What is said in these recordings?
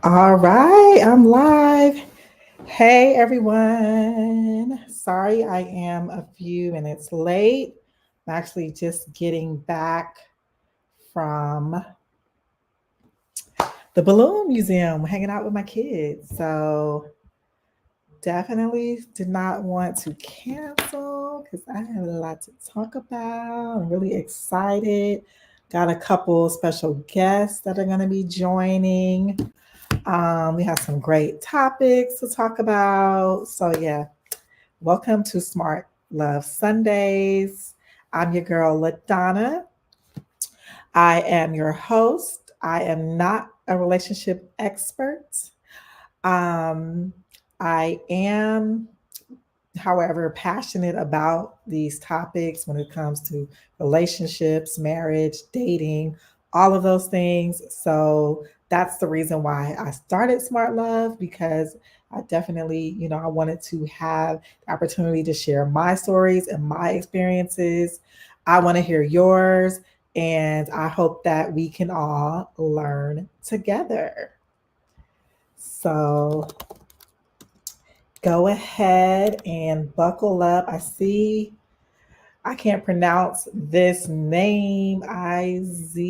All right, I'm live. Hey everyone. Sorry I am a few minutes late. I'm actually just getting back from the Balloon Museum, hanging out with my kids. So definitely did not want to cancel because I have a lot to talk about. I'm really excited. Got a couple special guests that are going to be joining. We have some great topics to talk about. So, yeah, welcome to Smart Love Sundays. I'm your girl, LaDonna. I am your host. I am not a relationship expert. Um, I am, however, passionate about these topics when it comes to relationships, marriage, dating, all of those things. So that's the reason why I started Smart Love because I definitely, I wanted to have the opportunity to share my stories and my experiences. I want to hear yours, and I hope that we can all learn together. So go ahead and buckle up. I can't pronounce this name. IZX.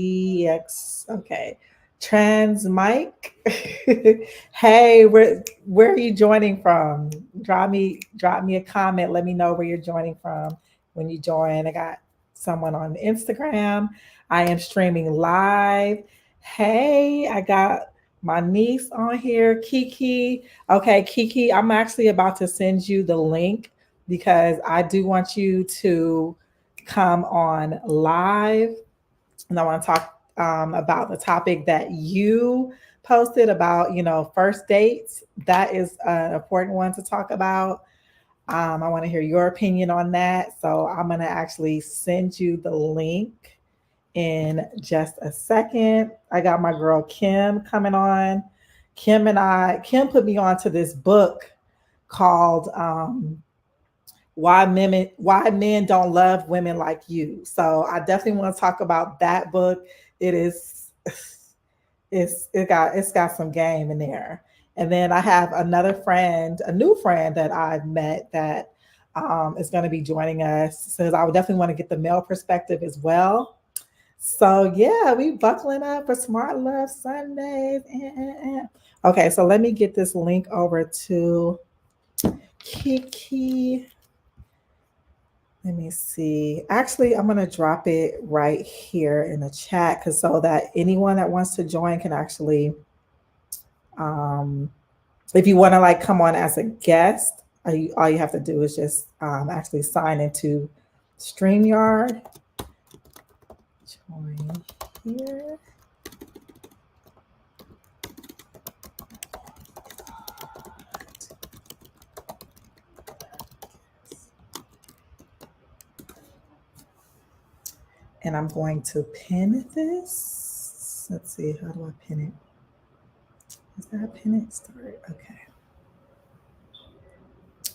Okay. Trans Mike. Hey, where are you joining from? Drop me a comment. Let me know where you're joining from when you join. I got someone on Instagram. I am streaming live. Hey, I got my niece on here, Kiki. Okay, Kiki, I'm actually about to send you the link because I do want you to come on live and I want to talk about the topic that you posted about, first dates. That is an important one to talk about. I want to hear your opinion on that. So I'm going to actually send you the link in just a second. I got my girl Kim coming on. Kim put me on to this book called why men don't love women like you. So I definitely want to talk about that book. It is it's got some game in there. And then I have another friend, a new friend that I've met that is going to be joining us. So I would definitely want to get the male perspective as well. So yeah, we buckling up for Smart Love Sundays. Okay, so let me get this link over to Kiki. Let me see. Actually, I'm gonna drop it right here in the chat because so that anyone that wants to join can actually, um, if you want to like come on as a guest, all you have to do is just actually sign into StreamYard. Join here. And I'm going to pin this. Let's see, how do I pin it? Is that a pin it? Start. Okay.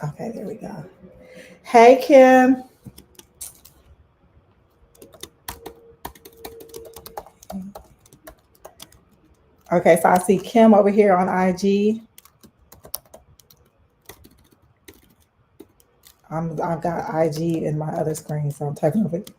Okay, there we go. Hey, Kim. Okay, so I see Kim over here on IG. I've got IG in my other screen, so I'm typing over it.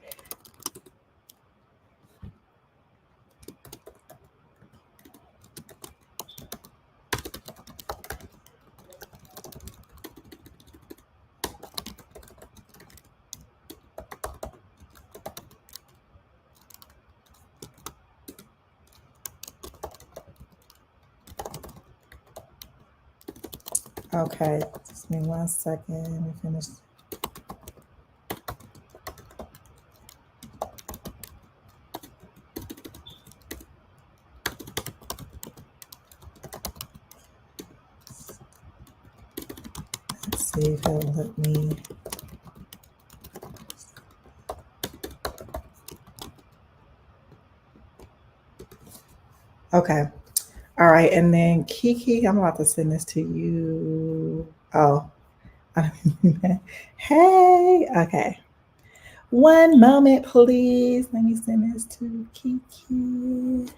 Okay, just give me 1 second. Let me finish. Let's see if it'll let me. Okay. All right. And then Kiki, I'm about to send this to you. Oh. Hey. Okay. One moment, please. Let me send this to Kiki.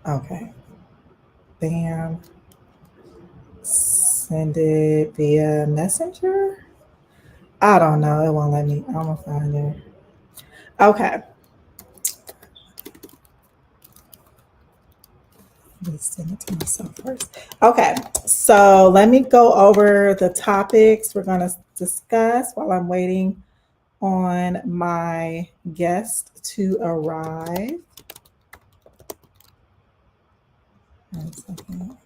Okay. Bam. Send it via Messenger. I don't know. It won't let me. I'm gonna find it. Okay. Let's send it to myself first. Okay. So let me go over the topics we're gonna discuss while I'm waiting on my guest to arrive. 1 second.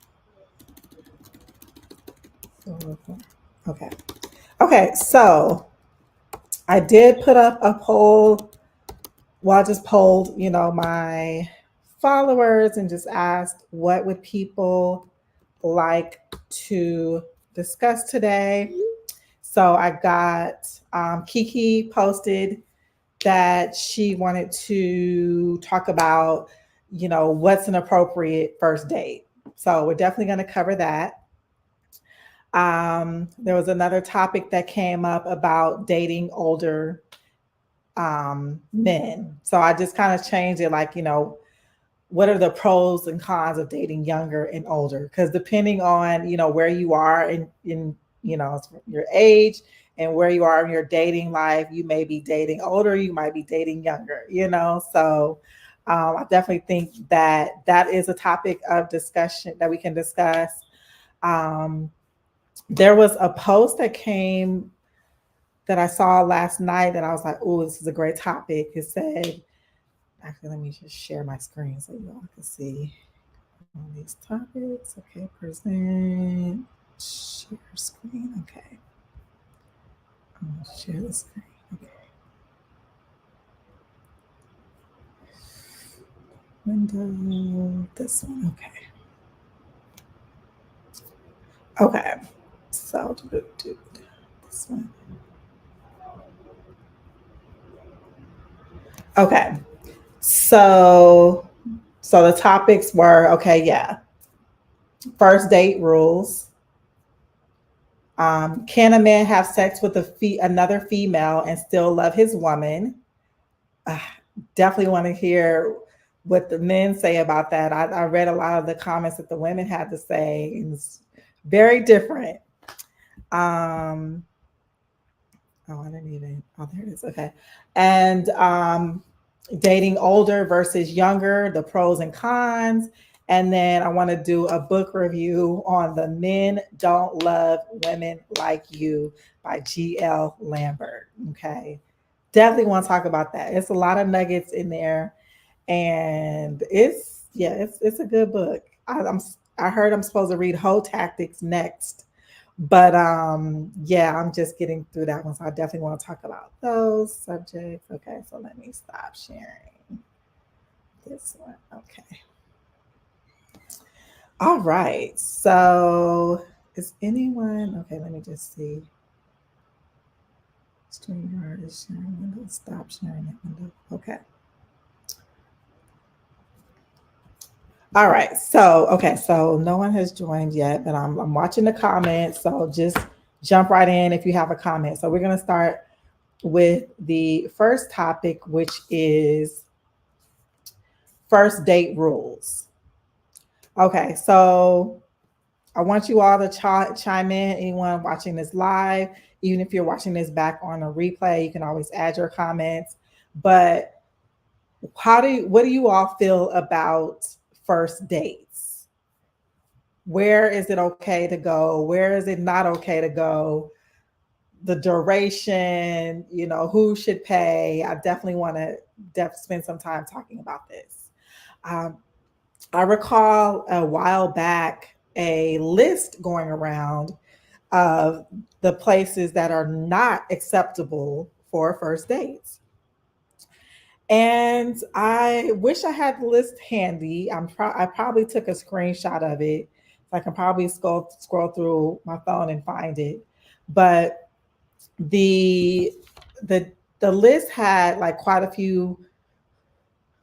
Okay. Okay. So I did put up a poll. Well, I just polled, my followers and just asked what would people like to discuss today. So I got Kiki posted that she wanted to talk about, what's an appropriate first date. So we're definitely going to cover that. There was another topic that came up about dating older men. So I just kind of changed it like, what are the pros and cons of dating younger and older? Because depending on, where you are in your age and where you are in your dating life, you may be dating older, you might be dating younger, So I definitely think that that is a topic of discussion that we can discuss. There was a post that I saw last night that I was like, oh, this is a great topic. It said, actually, let me just share my screen so you all can see all these topics. Okay, present, share screen. Okay, I'm gonna share the screen. Okay, window, this one. Okay, so this one. Okay, so the topics were okay. Yeah, first date rules. Can a man have sex with another female and still love his woman? Uh, Definitely want to hear what the men say about that. I read a lot of the comments that the women had to say, and it's very different. Um, oh, I didn't even. Oh, there it is. Okay, and dating older versus younger, the pros and cons. And then I want to do a book review on The Men Don't Love Women Like You by G.L. Lambert. Okay. Definitely want to talk about that. It's a lot of nuggets in there. And it's a good book. I heard I'm supposed to read Whole Tactics next. But yeah, I'm just getting through that one. So I definitely want to talk about those subjects. Okay, so let me stop sharing this one. Okay. All right. So is anyone okay? Let me just see. StreamYard is sharing window. Stop sharing that window. Okay. All right. So okay. So no one has joined yet, but I'm watching the comments. So just jump right in if you have a comment. So we're gonna start with the first topic, which is first date rules. Okay, so I want you all to chime in. Anyone watching this live, even if you're watching this back on a replay, you can always add your comments. But what do you all feel about first dates? Where is it okay to go? Where is it not okay to go? The duration, who should pay? I definitely want to spend some time talking about this. Um, I recall a while back a list going around of the places that are not acceptable for first dates. And I wish I had the list handy. I probably took a screenshot of it. So I can probably scroll through my phone and find it. But the the the list had like quite a few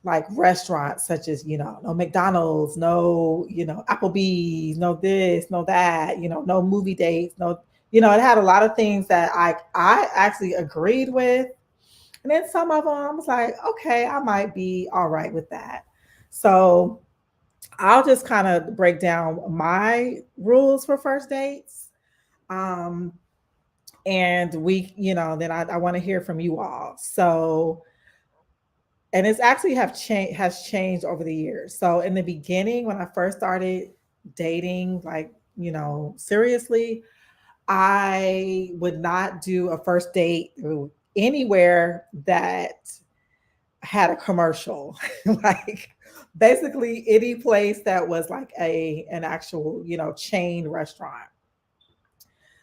like restaurants such as no McDonald's, no Applebee's, no this, no that, no movie dates, no it had a lot of things that I actually agreed with. And then some of them I was like, okay, I might be all right with that. So I'll just kind of break down my rules for first dates. Um, and then I want to hear from you all. So, and it's actually has changed over the years. So in the beginning, when I first started dating, like, seriously, I would not do a first date anywhere that had a commercial. Like basically any place that was like an actual, chain restaurant.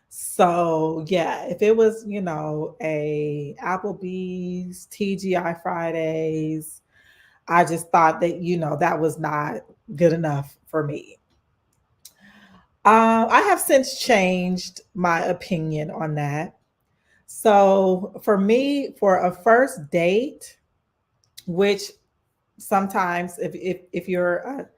So yeah, if it was, a Applebee's, TGI Fridays, I just thought that, that was not good enough for me. I have since changed my opinion on that. So for me, for a first date, which sometimes if you're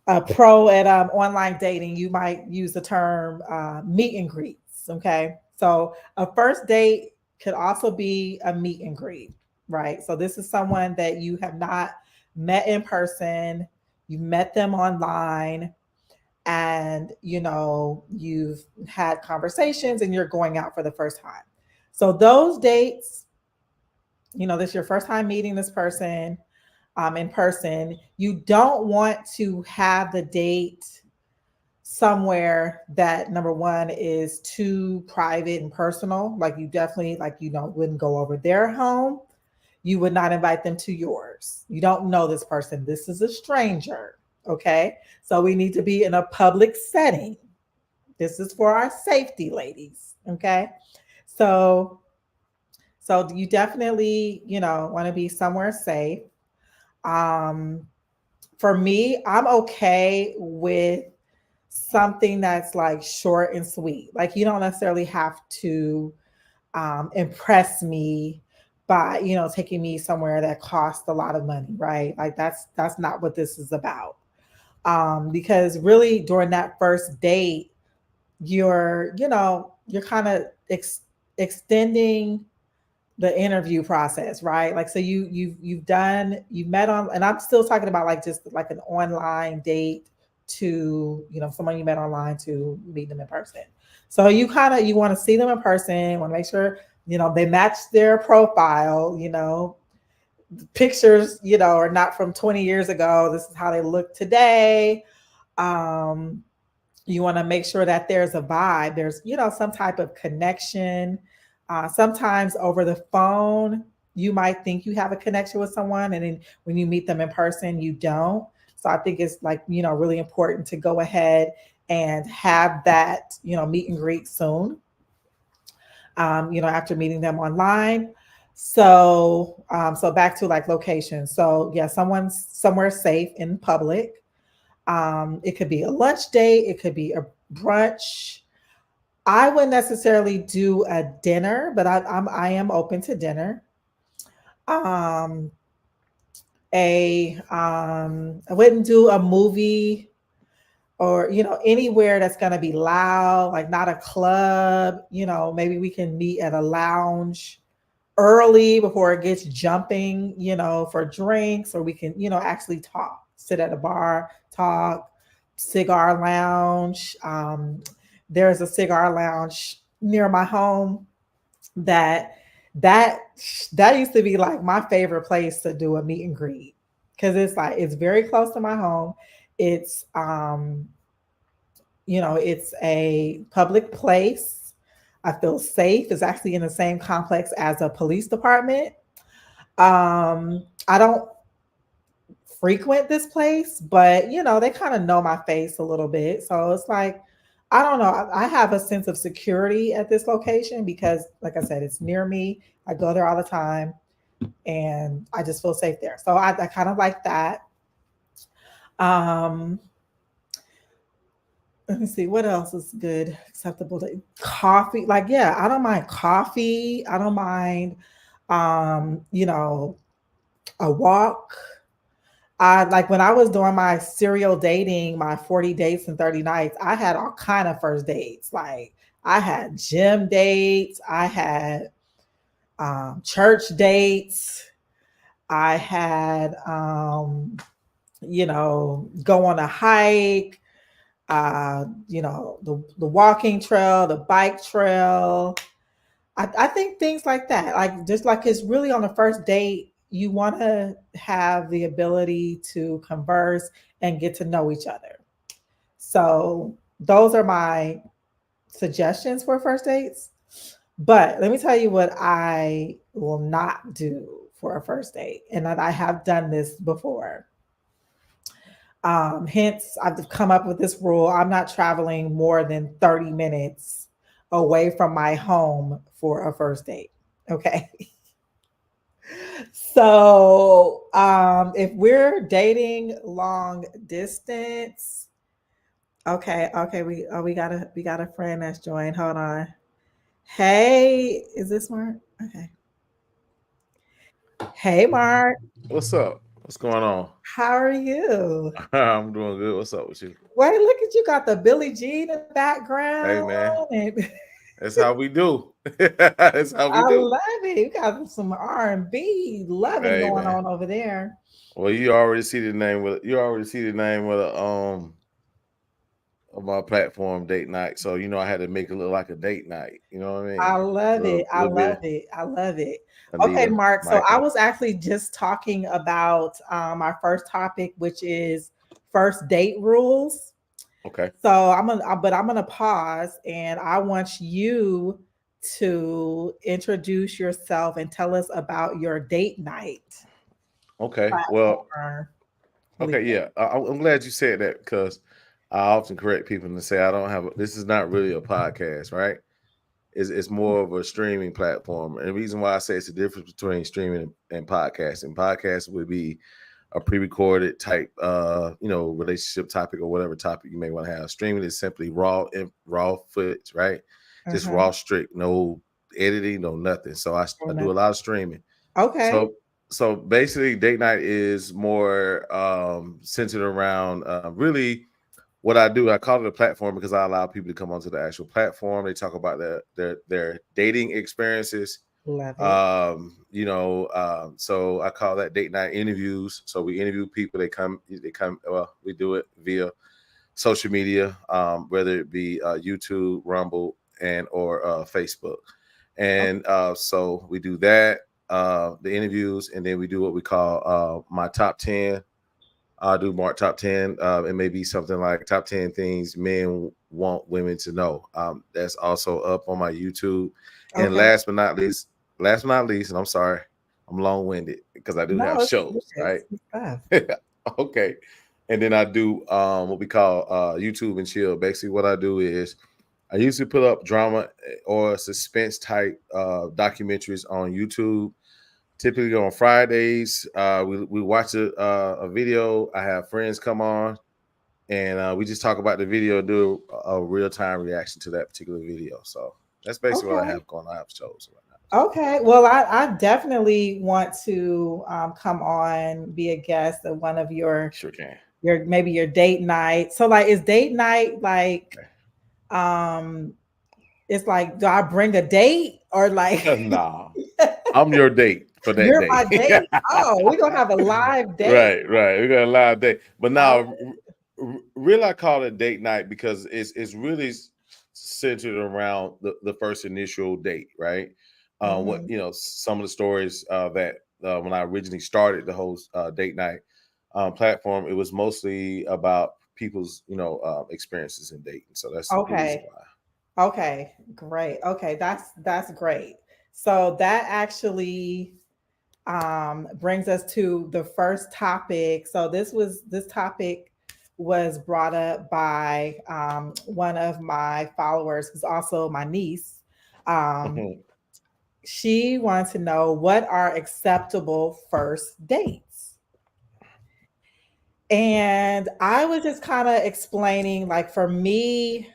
a pro at online dating, you might use the term meet and greets. Okay. So a first date could also be a meet and greet, right? So this is someone that you have not met in person, you met them online, and you've had conversations and you're going out for the first time. So those dates, this is your first time meeting this person in person. You don't want to have the date somewhere that, number one, is too private and personal. Like you definitely, like, wouldn't go over their home. You would not invite them to yours. You don't know this person. This is a stranger. Okay. So we need to be in a public setting. This is for our safety, ladies. Okay. So you definitely, want to be somewhere safe. Um, for me, I'm okay with something that's like short and sweet. Like you don't necessarily have to impress me by, taking me somewhere that costs a lot of money, right? Like that's not what this is about. Because really during that first date, you're kind of extending the interview process, right? Like, so you've met on, and I'm still talking about like just like an online date to, someone you met online to meet them in person. So you want to see them in person, want to make sure, they match their profile, pictures, are not from 20 years ago. This is how they look today. Um, you want to make sure that there's a vibe, there's, some type of connection. Sometimes over the phone, you might think you have a connection with someone, and then when you meet them in person, you don't. So I think it's like, really important to go ahead and have that, meet and greet soon, after meeting them online. So back to like location. So yeah, someone's somewhere safe in public. It could be a lunch date, it could be a brunch. I wouldn't necessarily do a dinner, but I am open to dinner. Um, I wouldn't do a movie or anywhere that's gonna be loud, like not a club. Maybe we can meet at a lounge early before it gets jumping, for drinks, or we can, actually talk, sit at a bar, talk, cigar lounge. There's a cigar lounge near my home that that that used to be like my favorite place to do a meet and greet, because it's very close to my home. It's it's a public place. I feel safe. It's actually in the same complex as a police department. I don't frequent this place, but they kind of know my face a little bit. So it's like, I don't know. I have a sense of security at this location because, like I said, it's near me. I go there all the time and I just feel safe there. So I kind of like that. Um, let me see what else is good, acceptable to coffee. Like, yeah, I don't mind coffee. I don't mind, you know, a walk. I like when I was doing my serial dating, my 40 dates and 30 nights, I had all kind of first dates. Like I had gym dates, I had church dates, I had go on a hike, the walking trail, the bike trail. I think things like that, like just like it's really on the first date, you want to have the ability to converse and get to know each other. So those are my suggestions for first dates. But let me tell you what I will not do for a first date, and that I have done this before. Hence, I've come up with this rule: I'm not traveling more than 30 minutes away from my home for a first date. Okay. So, if we're dating long distance, okay, we got a friend that's joined. Hold on. Hey, is this Mark? Okay. Hey, Mark. What's up? What's going on? How are you? I'm doing good. What's up with you? Wait, look at you, got the Billie Jean in the Hey background, man, and that's how we do. That's how we I do. love it. You got some R&B loving Hey going man. on over there. Well, you already see the name of my platform, date night. So I had to make it look like a date night. You know what I I mean? love it. I Little love bit it. I love it. Okay, Anita, Mark. So I Michael. was actually just talking about our first topic, which is first date rules. Okay. So I'm gonna pause, and I want you to introduce yourself and tell us about your date night Okay. Well, platform. okay. Yeah. I'm glad you said that because I often correct people and say I don't have. This is not really a podcast, right? It's more of a streaming platform. And the reason why I say it's the difference between streaming and podcasting. Podcast would be a pre-recorded type relationship topic or whatever topic you may want to have. Streaming is simply raw footage, right? Just Uh-huh. raw strict, no editing, no nothing. So I do a lot of streaming. Okay. So basically date night is more centered around really what I do. I call it a platform because I allow people to come onto the actual platform. They talk about their dating experiences. Love it. So I call that date night interviews. So we interview people. They come. Well, we do it via social media, whether it be YouTube, Rumble, and or Facebook. And so we do that, the interviews, and then we do what we call my top 10. I'll do Mark top 10. It may be something like top 10 things men want women to know. That's also up on my YouTube. And Okay. last but not least, and I'm sorry, I'm long winded because I do No, have it's good. shows, right? It's good stuff. Okay. And then I do what we call YouTube and chill. Basically, what I do is I usually put up drama or suspense type documentaries on YouTube. Typically on Fridays, we watch a video. I have friends come on, and we just talk about the video, do a real time reaction to that particular video. So that's basically what I Okay. have going on. I have shows right now. So Okay. Well, I definitely want to come on, be a guest of one of sure can. your maybe your date night. So like, is date night like Okay. um it's like, do I bring a date or like Nah, I'm your date for that you're day. my date? Oh, we're gonna have a live date. Right. We got a live date, but I, now, really, I call it date night because it's really centered around the first initial date, right? What mhm. some of the stories that when I originally started the whole date night platform, it was mostly about people's experiences in dating. So that's the reason Okay. why. Okay. Great. Okay, that's great. So that actually brings us to the first topic. So this topic was brought up by one of my followers, who's also my niece. Um, she wanted to know what are acceptable first dates. And I was just kind of explaining, like, for me,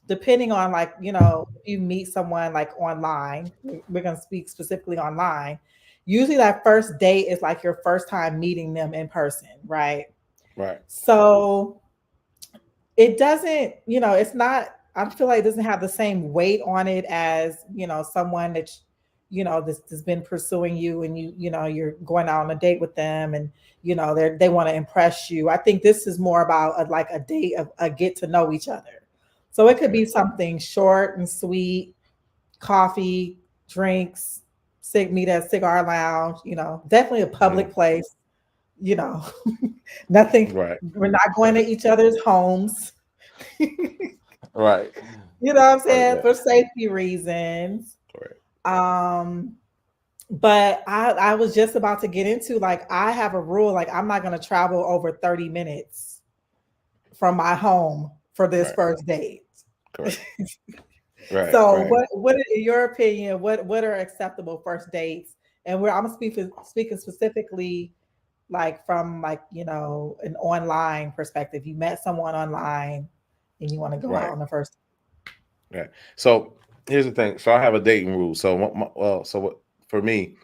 depending on, like, if you meet someone like online, we're going to speak specifically online. Usually that first date is like your first time meeting them in person, right? Right. So it doesn't, it's not. I feel like it doesn't have the same weight on it as, someone that, this has been pursuing you, and you're going out on a date with them, and, they want to impress you. I think this is more about like a date of a get to know each other. So it could be something short and sweet, coffee, drinks, meet at a cigar lounge, definitely a public place, nothing. Right. We're not going to each other's homes. Right. You know what I'm saying? For safety reasons. Right. But I was just about to get into, like, I have a rule, like, I'm not going to travel over 30 minutes from my home for this first date. Correct. Right. So what in your opinion, what are acceptable first dates? And I'm speaking specifically like from like, an online perspective. You met someone online and you want to go out on the first. Yeah. So here's the thing. So I have a dating rule. So for me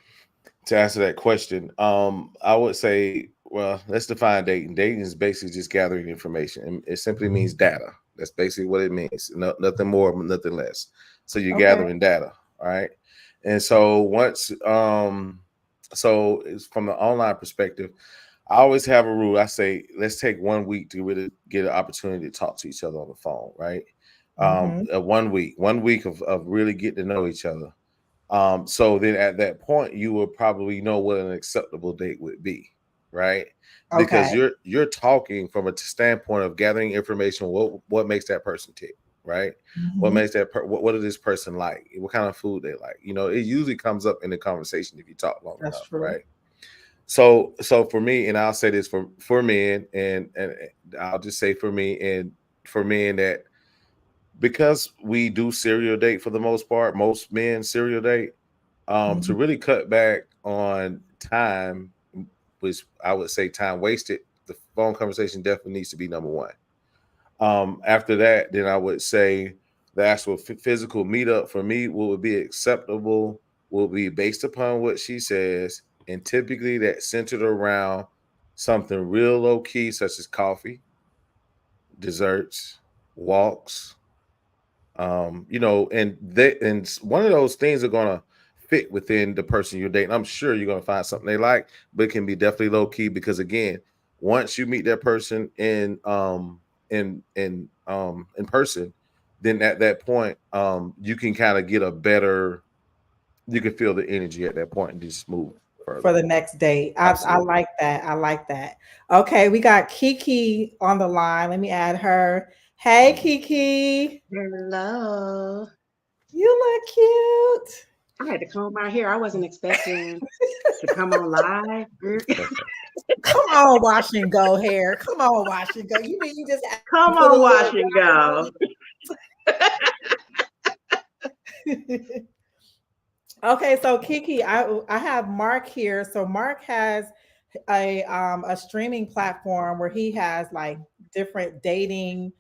to answer that question, I would say, well, let's define dating. Dating is basically just gathering information, and it simply means data. That's basically what it means. Nothing more, nothing less. So you're gathering data, all right? And so once, so it's from the online perspective, I always have a rule. I say, let's take 1 week to really get an opportunity to talk to each other on the phone, right? 1 week of really getting to know each other. So then at that point, you will probably know what an acceptable date would be, right? Because you're talking from a standpoint of gathering information. What makes that person tick, right? What makes what is this person like? What kind of food they like? It usually comes up in the conversation if you talk long enough, right? So for me, and I'll say this for men, and I'll just say for me, and for men, that because we do serial date for the most part, most men serial date, to really cut back on time, which I would say time wasted, the phone conversation definitely needs to be number one. After that, then I would say the actual physical meetup for me, what would be acceptable will be based upon what she says, and typically that centered around something real low key, such as coffee, desserts, walks, and one of those things are gonna fit within the person you're dating. I'm sure you're gonna find something they like, but it can be definitely low key, because again, once you meet that person in person, then at that point, you can kind of get you can feel the energy at that point and just move further. For the next date. I like that. I like that. Okay, we got Kiki on the line. Let me add her. Hey, Kiki. Hello. You look cute. I had to comb my hair. I wasn't expecting to come on live. Come on, wash and go hair. Come on, wash and go. You mean you just come on, wash and go. Okay, so Kiki, I have Mark here. So Mark has a streaming platform where he has like different dating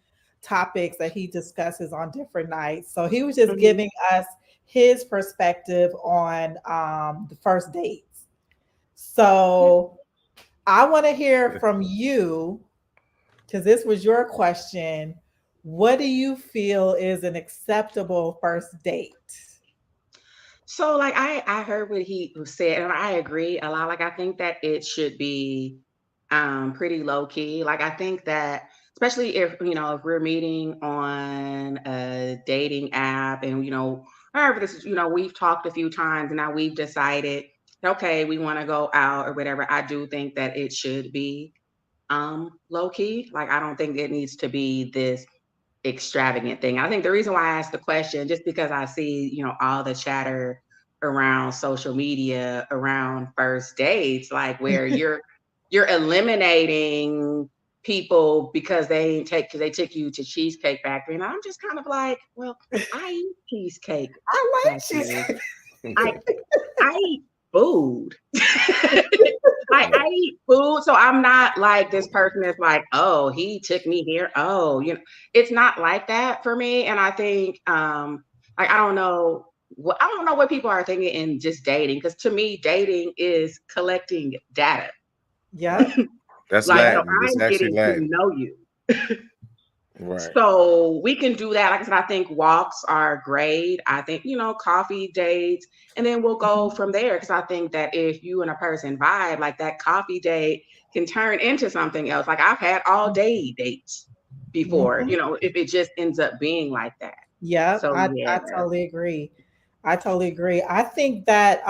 topics that he discusses on different nights. So he was just giving us his perspective on the first dates. So I want to hear from you, because this was your question. What do you feel is an acceptable first date? So like I heard what he said, and I agree a lot. Like I think that it should be pretty low key. Like I think that especially if if we're meeting on a dating app, and however this is, we've talked a few times and now we've decided, okay, we want to go out or whatever. I do think that it should be low key. Like I don't think it needs to be this extravagant thing. I think the reason why I asked the question, just because I see, all the chatter around social media around first dates, like where you're eliminating people because they took you to Cheesecake Factory. And I'm just kind of like, well, I eat cheesecake. I like cheesecake. I eat food. I eat food, so I'm not like this person that's like, oh, he took me here. Oh, it's not like that for me. And I think, like, I don't know what people are thinking in just dating, because to me, dating is collecting data. Yeah, that's like, Latin. so I'm getting to know you. Right. So we can do that. Like I said, I think walks are great. I think, coffee dates, and then we'll go Mhm. from there. Because I think that if you and a person vibe, like that coffee date can turn into something else. Like I've had all day dates before, Mhm. if it just ends up being like that. Yep, So yeah. I totally agree. I totally agree. I think that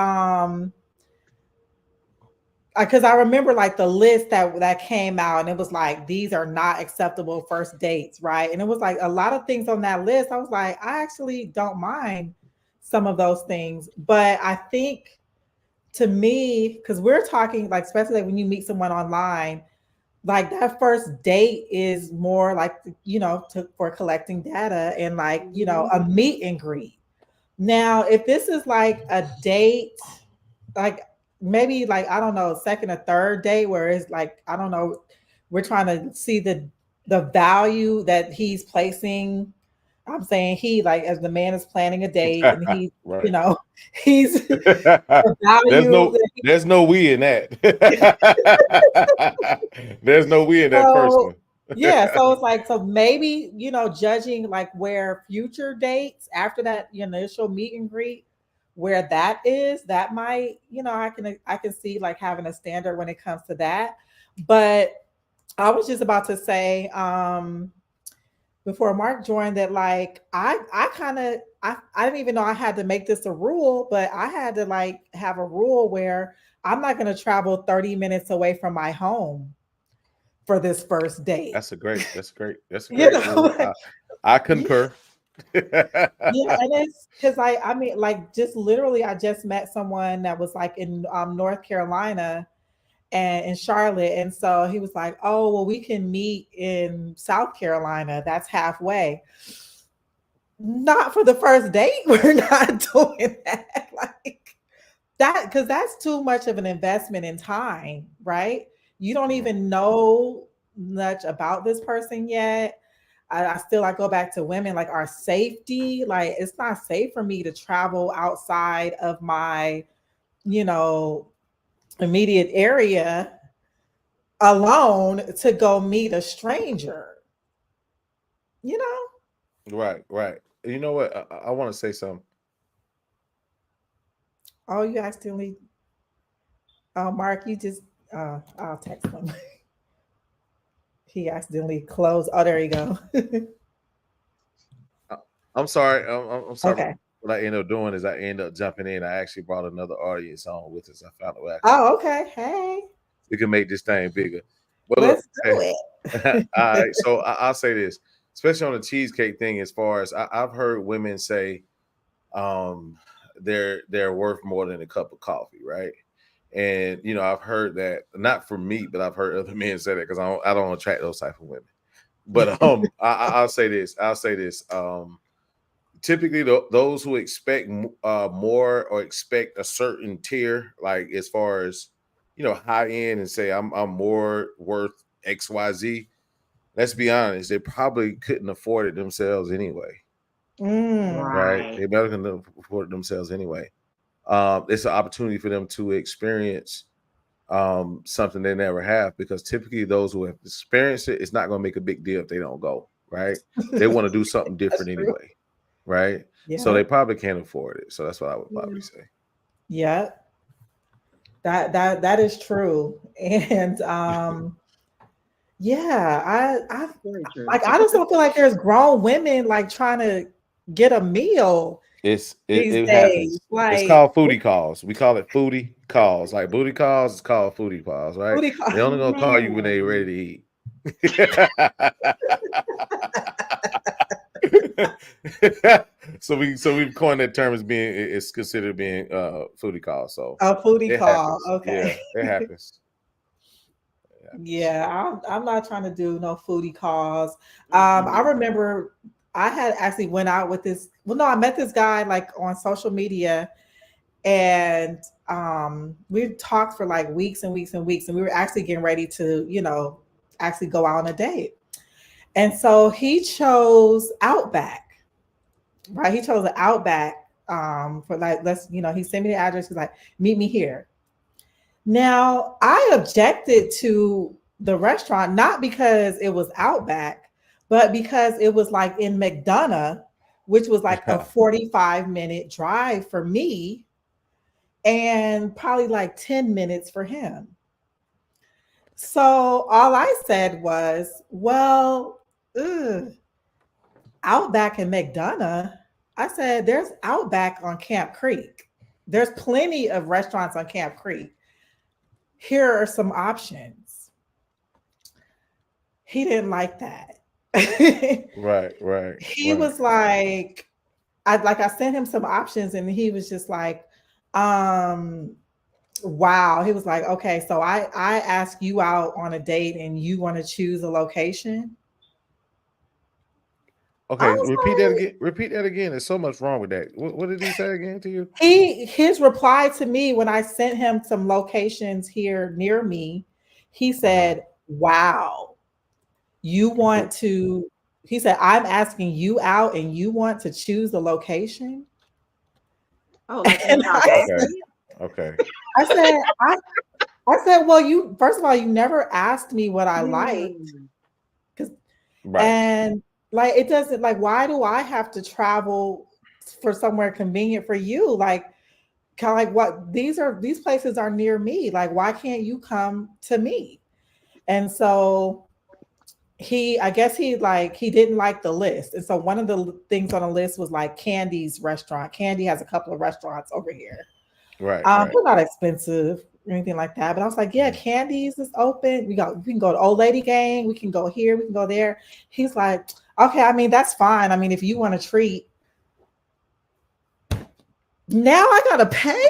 because I remember like the list that came out and it was like these are not acceptable first dates, right? And it was like a lot of things on that list. I was like, I actually don't mind some of those things, but I think to me, because we're talking like especially like when you meet someone online, like that first date is more like for collecting data and like Mhm. a meet and greet. Now, if this is like a date, like maybe like I don't know, second or third date where it's like I don't know, we're trying to see the value that he's placing. I'm saying he like as the man is planning a date and he, Right. he's the there's value no that there's no we in that. There's no we in that first so one. yeah, so it's like so maybe judging like where future dates after that initial meet and greet where that is that might I can see like having a standard when it comes to that. But I was just about to say before Mark joined that like I kind of I didn't even know I had to make this a rule, but I had to like have a rule where I'm not going to travel 30 minutes away from my home for this first date. That's a You great know, rule. I yeah, concur. yeah, and it's because I mean, like, just literally, I just met someone that was like in North Carolina and in Charlotte, and so he was like, "Oh, well, we can meet in South Carolina. That's halfway." Not for the first date. We're not doing that. Like that because that's too much of an investment in time, right? You don't Mhm. even know much about this person yet. I still like go back to women like our safety. Like it's not safe for me to travel outside of my, you know, immediate area alone to go meet a stranger. You know? Right, right. You know what? I want to say something. Oh, you accidentally. Oh, Mark, you just. I'll text him. He accidentally closed. Oh, there you go. I- I'm sorry. I'm sorry. Okay. What I end up doing is I end up jumping in. I actually brought another audience on with us. I found a way Oh, okay. Hey, we can make this thing bigger. But look, let's do hey, all it. right. So I'll say this, especially on the cheesecake thing. As far as I've heard women say, um, they're worth more than a cup of coffee, right? And I've heard that not from me, but I've heard other men say that because I don't attract those type of women. But I'll say this. I'll say this. Typically, those who expect more or expect a certain tier, like as far as high end, and say I'm more worth XYZ. Let's be honest, they probably couldn't afford it themselves anyway, Mm, right? Right. They better couldn't afford it themselves anyway. It's an opportunity for them to experience something they never have, because typically those who have experienced it, it's not going to make a big deal if they don't go, right? They want to do something that's different true. anyway, right? So Yeah. they probably can't afford it. So that's what I would Yeah. probably say. Yeah. That is true. And yeah, I Very true. like I just don't feel like there's grown women like trying to get a meal these It days. happens. It's Like called foodie calls. We call it foodie calls. Like booty calls, it's called foodie calls, right? booty They call. only gonna call you when they Man. ready to eat. So we've coined that term as being, it's considered being foodie call. So A foodie it call. happens. Yeah, Okay. it happens. It happens. Yeah, I'm not trying to do no foodie calls. I remember I had actually went out with this. Well, no, I met this guy like on social media, and we talked for like weeks and weeks and weeks, and we were actually getting ready to, actually go out on a date. And so he chose Outback, right? He chose an Outback for like he sent me the address. He's like, meet me here. Now, I objected to the restaurant not because it was Outback, But because it was like in McDonough, which was like a 45-minute drive for me and probably like 10 minutes for him. So all I said was, well, Outback in McDonough. I said, there's Outback on Camp Creek. There's plenty of restaurants on Camp Creek. Here are some options. He didn't like that. Right. He was like, I sent him some options and he was just like, wow. He was like, okay, so I ask you out on a date and you want to choose a location. Okay, repeat that again. There's so much wrong with that. What did he say again to you? His reply to me when I sent him some locations here near me, he said, wow, you want to, he said, I'm asking you out and you want to choose the location. Oh, like okay. I said, well, you, first of all, you never asked me what I liked. Right. And like, it doesn't, like, why do I have to travel for somewhere convenient for you? Like, kind of like, what, these places are near me. Like, why can't you come to me? And so I guess he didn't like the list. And so one of the things on the list was like Candy's restaurant. Candy has a couple of restaurants over here. Right. They're not expensive or anything like that. But I was like, yeah, Candy's is open. We can go to Old Lady Gang. We can go here. We can go there. He's like, okay, I mean, that's fine. I mean, if you want to treat, now I gotta pay.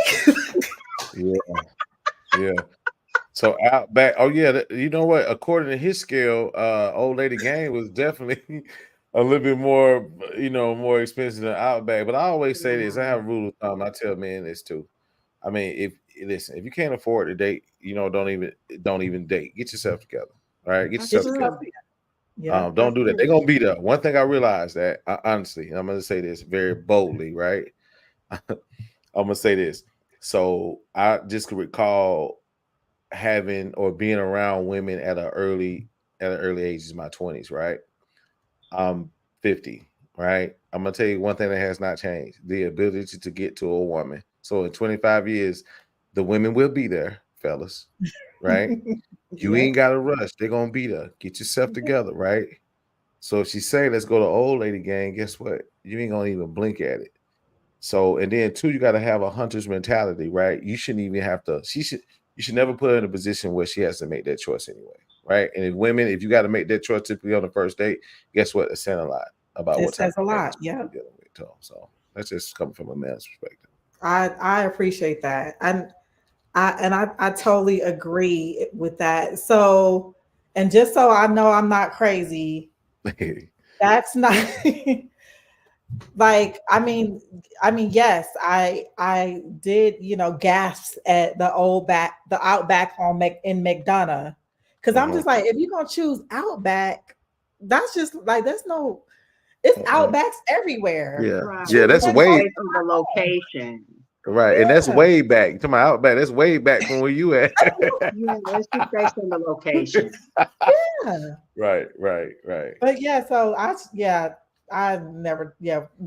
Yeah. So Outback. Oh yeah, you know what? According to his scale, Old Lady Gang was definitely a little bit more, more expensive than Outback. But I always say this. I have a rule of thumb. I tell men this too. I mean, if you can't afford to date, don't even date. Get yourself together. All right, get yourself together. Yeah, don't do that. They're gonna be there. One thing I realized that honestly, I'm gonna say this very boldly, right? I'm gonna say this. So I just could recall having or being around women at an early age, in my 20s, right? I'm 50, right? I'm gonna tell you one thing that has not changed: the ability to get to a woman. So in 25 years, the women will be there, fellas, right? You ain't gotta rush. They're gonna be there. Get yourself together, right? So if she say, let's go to Old Lady Gang, guess what? You ain't gonna even blink at it. So, and then two, you gotta have a hunter's mentality, right? You shouldn't even have to, you should never put her in a position where she has to make that choice anyway, right? And if you got to make that choice typically on the first date, guess what? It says a lot about what type of man you're dealing with. So that's just coming from a man's perspective. I appreciate that. I totally agree with that. So, and just so I know I'm not crazy, that's not like, I mean, yes, I did, gasp at the Outback in McDonough. Cause I'm just like, if you're gonna choose Outback, that's just like, it's Outbacks everywhere. Yeah. Right. Yeah, that's way from the location. Right. Yeah. And that's way back. To my Outback, that's way back from where you at. Yeah, let's just based on the location. Yeah. Right. But yeah, so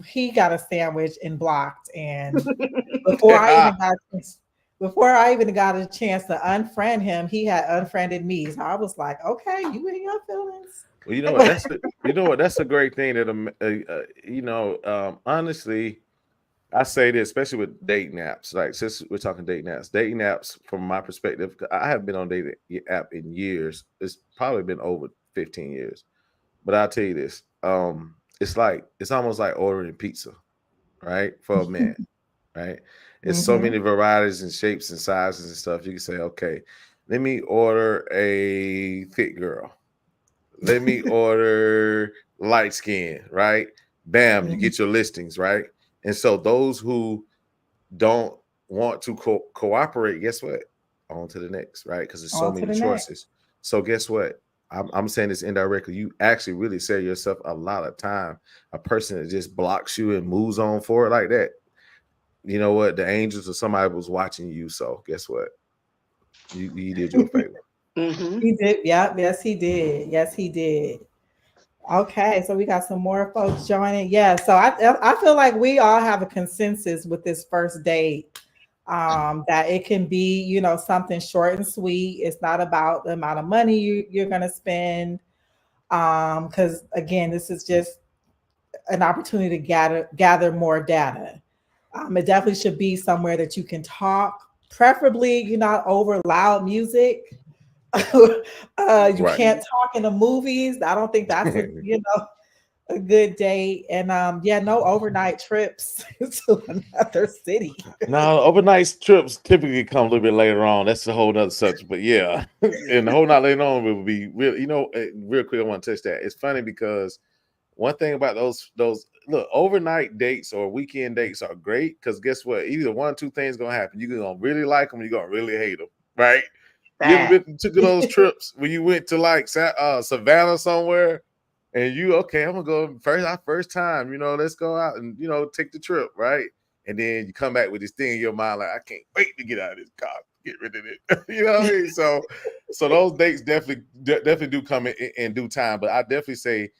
he got a sandwich and blocked, and before I even got a chance to unfriend him, he had unfriended me. So I was like, okay, you in your feelings. Well, you know what? That's a great thing that honestly, I say this, especially with dating apps. Like, since we're talking dating apps, from my perspective, I haven't been on dating app in years. It's probably been over 15 years. But I'll tell you this. It's almost like ordering pizza, right? For a man, right? It's so many varieties and shapes and sizes and stuff. You can say, okay, let me order a thick girl. Let me order light skin, right? Bam, you get your listings, right? And so those who don't want to cooperate, guess what? On to the next, right? Because there's so many choices. So guess what? I'm saying this indirectly. You actually really save yourself a lot of time. A person that just blocks you and moves on forward like that, you know what? The angels or somebody was watching you. So guess what? You did your favor. He did. Yeah. Yes, he did. Okay, so we got some more folks joining. Yeah, so I feel like we all have a consensus with this first date. That it can be, something short and sweet. It's not about the amount of money you're gonna spend. Because again, this is just an opportunity to gather more data. It definitely should be somewhere that you can talk, preferably you're not over loud music. You Right. can't talk in the movies. I don't think that's a good date. And yeah, no overnight trips to another city. Now, overnight trips typically come a little bit later on. That's a whole nother subject. But yeah, and the whole night later on will be real. Real quick, I want to touch that. It's funny because one thing about those look, overnight dates or weekend dates are great because guess what? Either one or two things gonna happen. You're gonna really like them, or you're gonna really hate them, right? You ever That. been took those trips when you went to like Savannah somewhere, and I'm gonna go first time. Let's go out and take the trip, right? And then you come back with this thing in your mind like, I can't wait to get out of this car, get rid of it. You know what I mean? So those dates definitely do come in due time. But I definitely say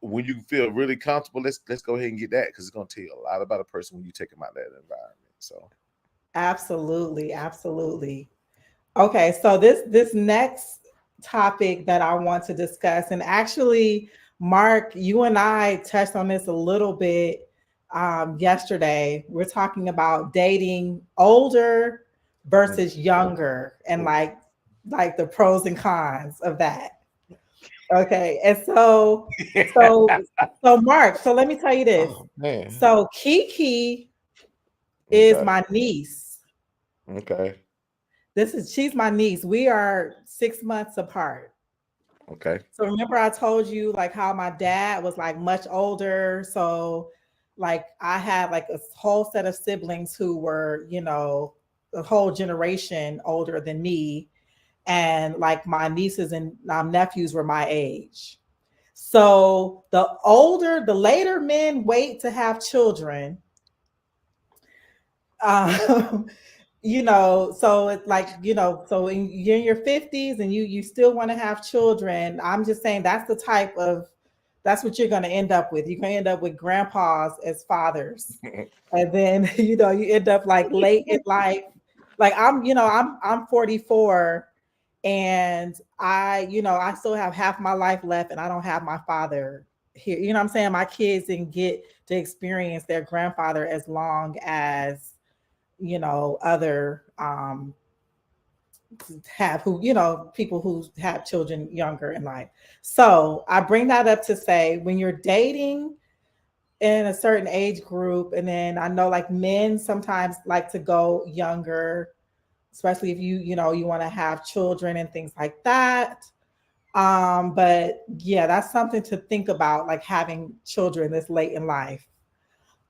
when you feel really comfortable, let's go ahead and get that because it's gonna tell you a lot about a person when you take them out of that environment. So Absolutely, absolutely. Okay, so this next topic that I want to discuss, and actually, Mark, you and I touched on this a little bit yesterday. We're talking about dating older versus younger, and like the pros and cons of that. Okay, and so so Mark, so let me tell you this. oh man. So Kiki is Okay. my niece. Okay. She's my niece. We are 6 months apart. Okay. So remember I told you like how my dad was like much older. So like I had like a whole set of siblings who were, a whole generation older than me. And like my nieces and nephews were my age. So the later men wait to have children. Um, so it's like, so you're in your 50s and you still want to have children. I'm just saying that's what you're going to end up with. You're going to end up with grandpas as fathers. And then, you end up like late in life. Like I'm 44 and I still have half my life left and I don't have my father here. You know what I'm saying? My kids didn't get to experience their grandfather as long as other have who people who have children younger in life. So I bring that up to say when you're dating in a certain age group, and then I know like men sometimes like to go younger, especially if you want to have children and things like that. But yeah, that's something to think about, like having children this late in life.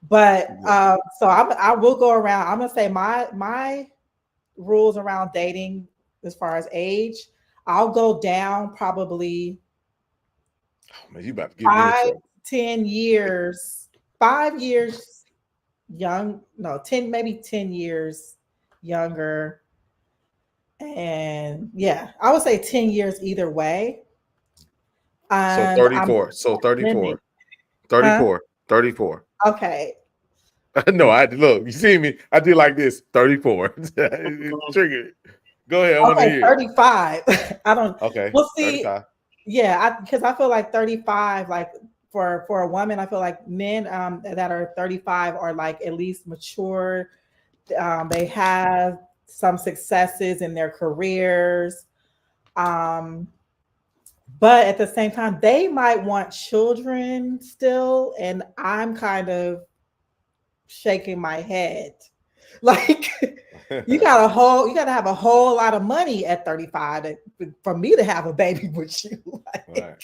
But so I will go around. I'm gonna say my rules around dating as far as age. I'll go down probably Oh man, you about to get me in 5, trouble. 10 years, 5 years young, no, 10, maybe 10 years younger. And yeah, I would say 10 years either way. So And I'm 34. So limit, 34. huh? 34. 34. Okay. No, I look, you see me. I did like this. 34. Trigger it. Go ahead. I want to Okay, hear it. 35. I don't Okay. we'll see. 35. Yeah, because I feel like 35, like for a woman, I feel like men that are 35 are like at least mature. They have some successes in their careers. Um, but at the same time, they might want children still, and I'm kind of shaking my head. Like you gotta have a whole lot of money at 35 for me to have a baby with you. Right.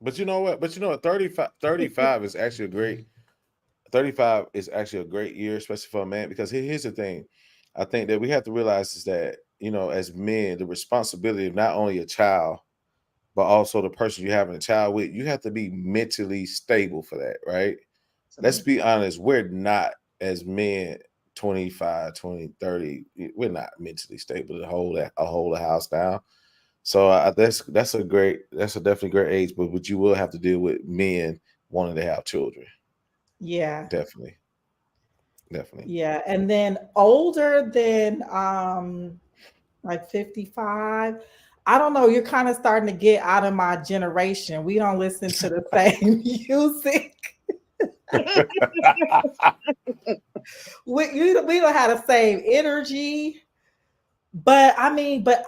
But you know what? 35 is actually a great 35 is actually a great year, especially for a man, because here's the thing. I think that we have to realize is that, as men, the responsibility of not only a child, but also the person you're having a child with, you have to be mentally stable for that, right? Let's be honest, we're not as men 25, 20, 30, we're not mentally stable to hold a house down. So that's a definitely great age, but you will have to deal with men wanting to have children. Yeah. Definitely. Yeah. And then older than like 55. I don't know. You're kind of starting to get out of my generation. We don't listen to the same music. We don't have the same energy. But I mean, but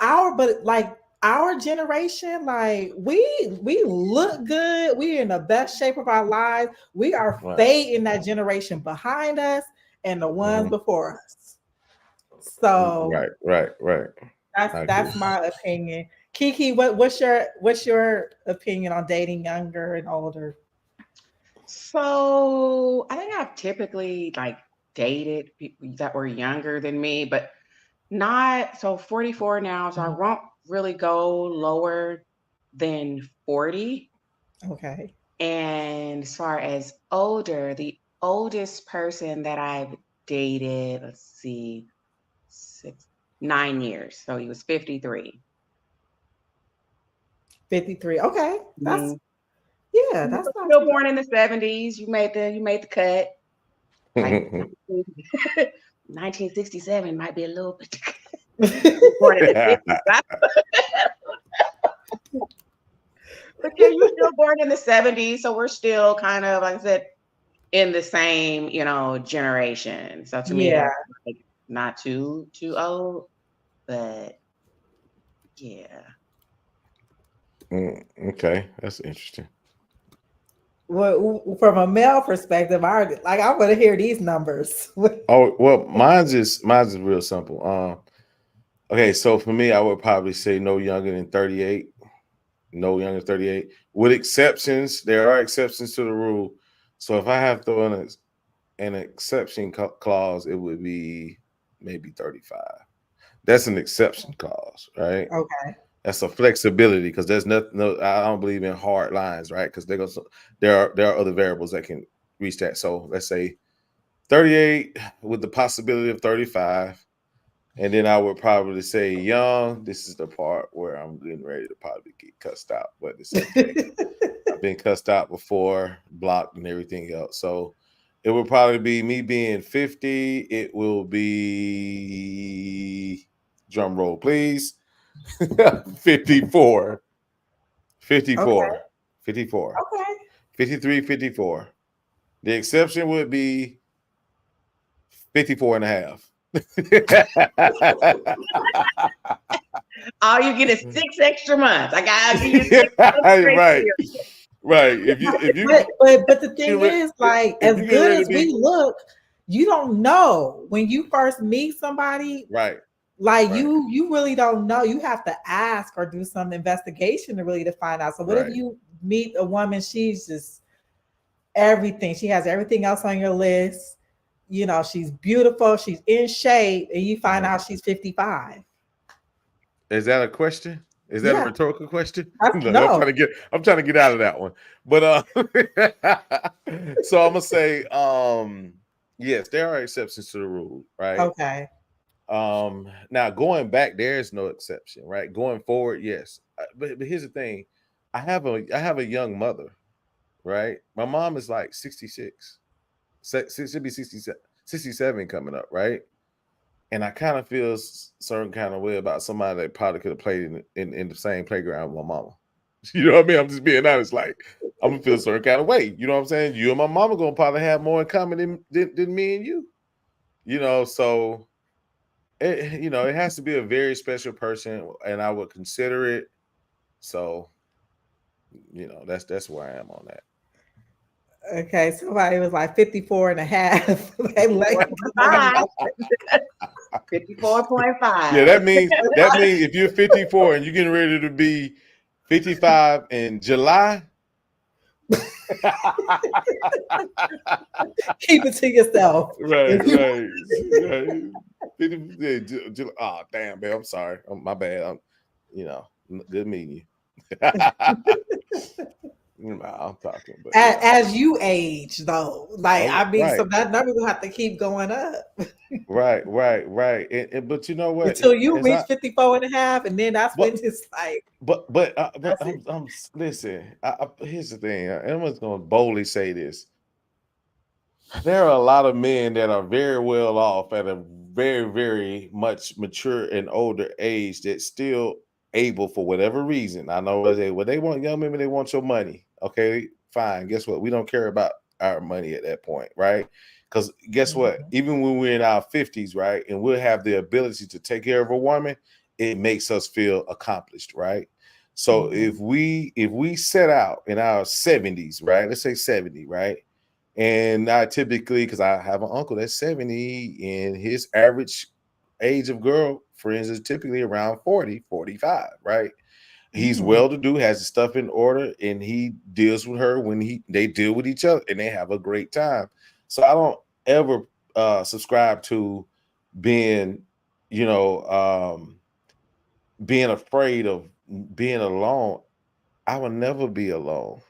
like our generation, like we look good. We're in the best shape of our lives. We are Right. fading that generation behind us and the ones Mhm. before us. So Right. that's I agree. that's my opinion. Kiki, what's your opinion on dating younger and older? So I think I've typically like dated people that were younger than me, but not so 44 now, so I Mhm. won't really go lower than 40. Okay. And as far as older, the oldest person that I've dated, let's see, 9 years. So he was 53. 53. Okay. That's Mhm. yeah, You that's were not still too born in the 70s. You made the cut. Like Mhm. 1967 might be a little bit. bad. Born in the 50s. But yeah, you were still born in the 70s, so we're still kind of, like I said, in the same, generation. So to me, Yeah. that's like not too old, but yeah. Okay, that's interesting. Well, from a male perspective, I want to hear these numbers. Oh well, mine's is real simple. Okay, so for me, I would probably say no younger than 38. No younger than 38. With exceptions, there are exceptions to the rule. So if I have to throw in an exception clause, it would be maybe 35. That's an exception clause, right? Okay. That's a flexibility because there's nothing. No, I don't believe in hard lines, right? Because there are other variables that can reach that. So let's say 38 with the possibility of 35. And then I would probably say young. This is the part where I'm getting ready to probably get cussed out, but it's okay. I've been cussed out before, blocked, and everything else. So it would probably be me being 50. It will be drum roll, please. 54. 54. Okay. 54. Okay. 53, 54. The exception would be 54 and a half. All you get is 6 extra months. I gotta give you 6 months straight Right. here. Right. If you But the get thing ready, is, like, if as you get good ready as to we be look, you don't know when you first meet somebody. right, Like right, you really don't know. You have to ask or do some investigation to find out. So what if right. you meet a woman? She's just everything. She has everything else on your list. She's beautiful. She's in shape, and you find Mhm. out she's 55. Is that a question? Is that a Yeah, rhetorical question? that's Look, no. I'm trying to get out of that one. But so I'm gonna say yes, there are exceptions to the rule, right? Okay. Now going back, there is no exception, right? Going forward, yes. But here's the thing. I have a young mother, right? My mom is like 66. She'll be 67 coming up, right? And I kind of feel certain kind of way about somebody that probably could have played in the same playground with my mama. You know what I mean? I'm just being honest. Like I'm gonna feel a certain kind of way. You know what I'm saying? You and my mama gonna probably have more in common than me and you. So it has to be a very special person, and I would consider it. So that's where I am on that. Okay. Somebody was like 54 and a half. They like, 54.5. 54.5. Yeah, that means if you're 54 and you're getting ready to be 55 in July. keep it to yourself. Right, If you right, right. Oh, damn, man. I'm sorry. My bad. Good meeting you. I'm talking, but As you age, though, like oh, I mean, so right, that number will have to keep going up right. But you know what? until you As reach I 54 and a half, and then that's when but it's like, but that's it. I'm listen. Here's the thing. I'm just gonna boldly say this. There are a lot of men that are very well off at a very, very much mature and older age that still able for whatever reason. I know they want young women, they want your money. Okay, fine. Guess what? We don't care about our money at that point, right? Because guess what? Mhm. Even when we're in our 50s, right, and we'll have the ability to take care of a woman, it makes us feel accomplished, right? So Mhm. if we set out in our 70s, right? Let's say 70, right? And I typically, because I have an uncle that's 70, and his average age of girlfriends is typically around 40, 45, right? He's Mm. well to do, has his stuff in order, and he deals with her when they deal with each other and they have a great time. So I don't ever subscribe to being, you know, being afraid of being alone. I will never be alone,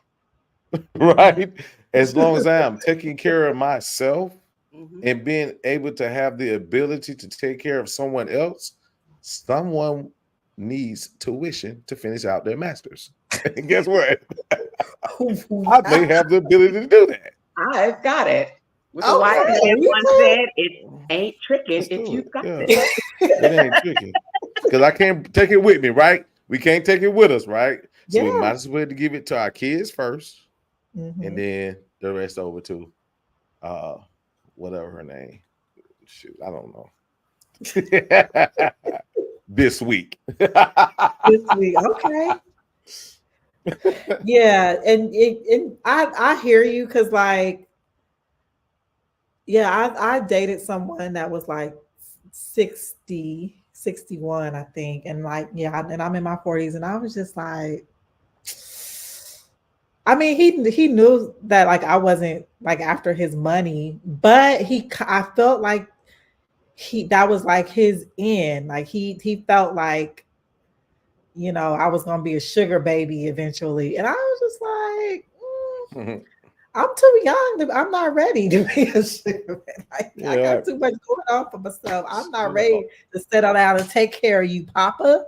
Mm. right? As long as I am taking care of myself Mhm. and being able to have the ability to take care of someone else, someone needs tuition to finish out their masters. And guess what? I may have the ability to do that. I've got it, which is why Okay, TM you once said it ain't tricking Let's if do you've it. got Yeah, it. it ain't tricky because I can't take it with me, right? We can't take it with us, right? So we Yeah. might as well give it to our kids first, and Mhm. then the rest over to uh whatever her name. Shoot, I don't know. This week. This week, okay. Yeah, and I hear you because like, yeah, I dated someone that was like 60, 61, I think, and like, yeah, and I'm in my 40s, and I was just like, I mean, he knew that like I wasn't like after his money, but I felt like he that was like his end. Like he felt like, I was gonna be a sugar baby eventually. And I was just like, I'm too young. I'm not ready to be a sugar baby. Like, I Yeah, got too much going on for myself. I'm not yeah, ready to settle down and take care of you, Papa.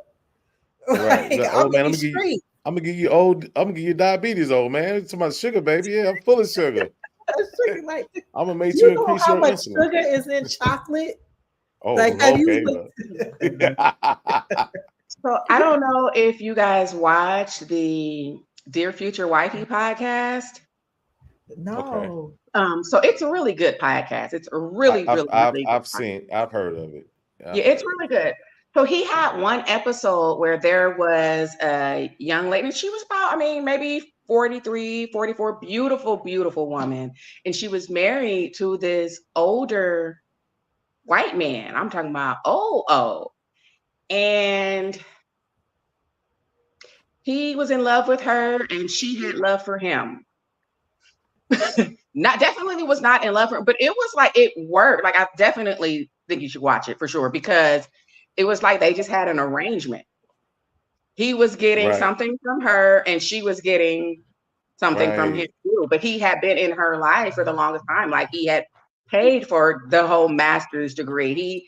right. Like, Like, I'm old man, in the street. I'm gonna give you old, I'm gonna give you diabetes, old man. It's my sugar, baby. Yeah, I'm full of sugar. Sugar, like, I'm gonna make you you know increase how your much insulin. sugar is in chocolate? Like, have Oh, you okay. looked? So I don't know if you guys watch the Dear Future Wifey podcast. Okay. No. So it's a really good podcast. It's a really, really, really good podcast. I've heard of it. Yeah, I've it's heard of really good. So he had one episode where there was a young lady, and she was about, I mean, maybe 43, 44, beautiful, beautiful woman. And she was married to this older white man. I'm talking about old. And he was in love with her, and she had love for him. Not definitely was not in love for him, but it was like it worked. Like I definitely think you should watch it for sure because it was like they just had an arrangement. He was it. getting Right, something from her, and she was getting something from him right, too. But he had been in her life for the longest time. Like he had paid for the whole master's degree. He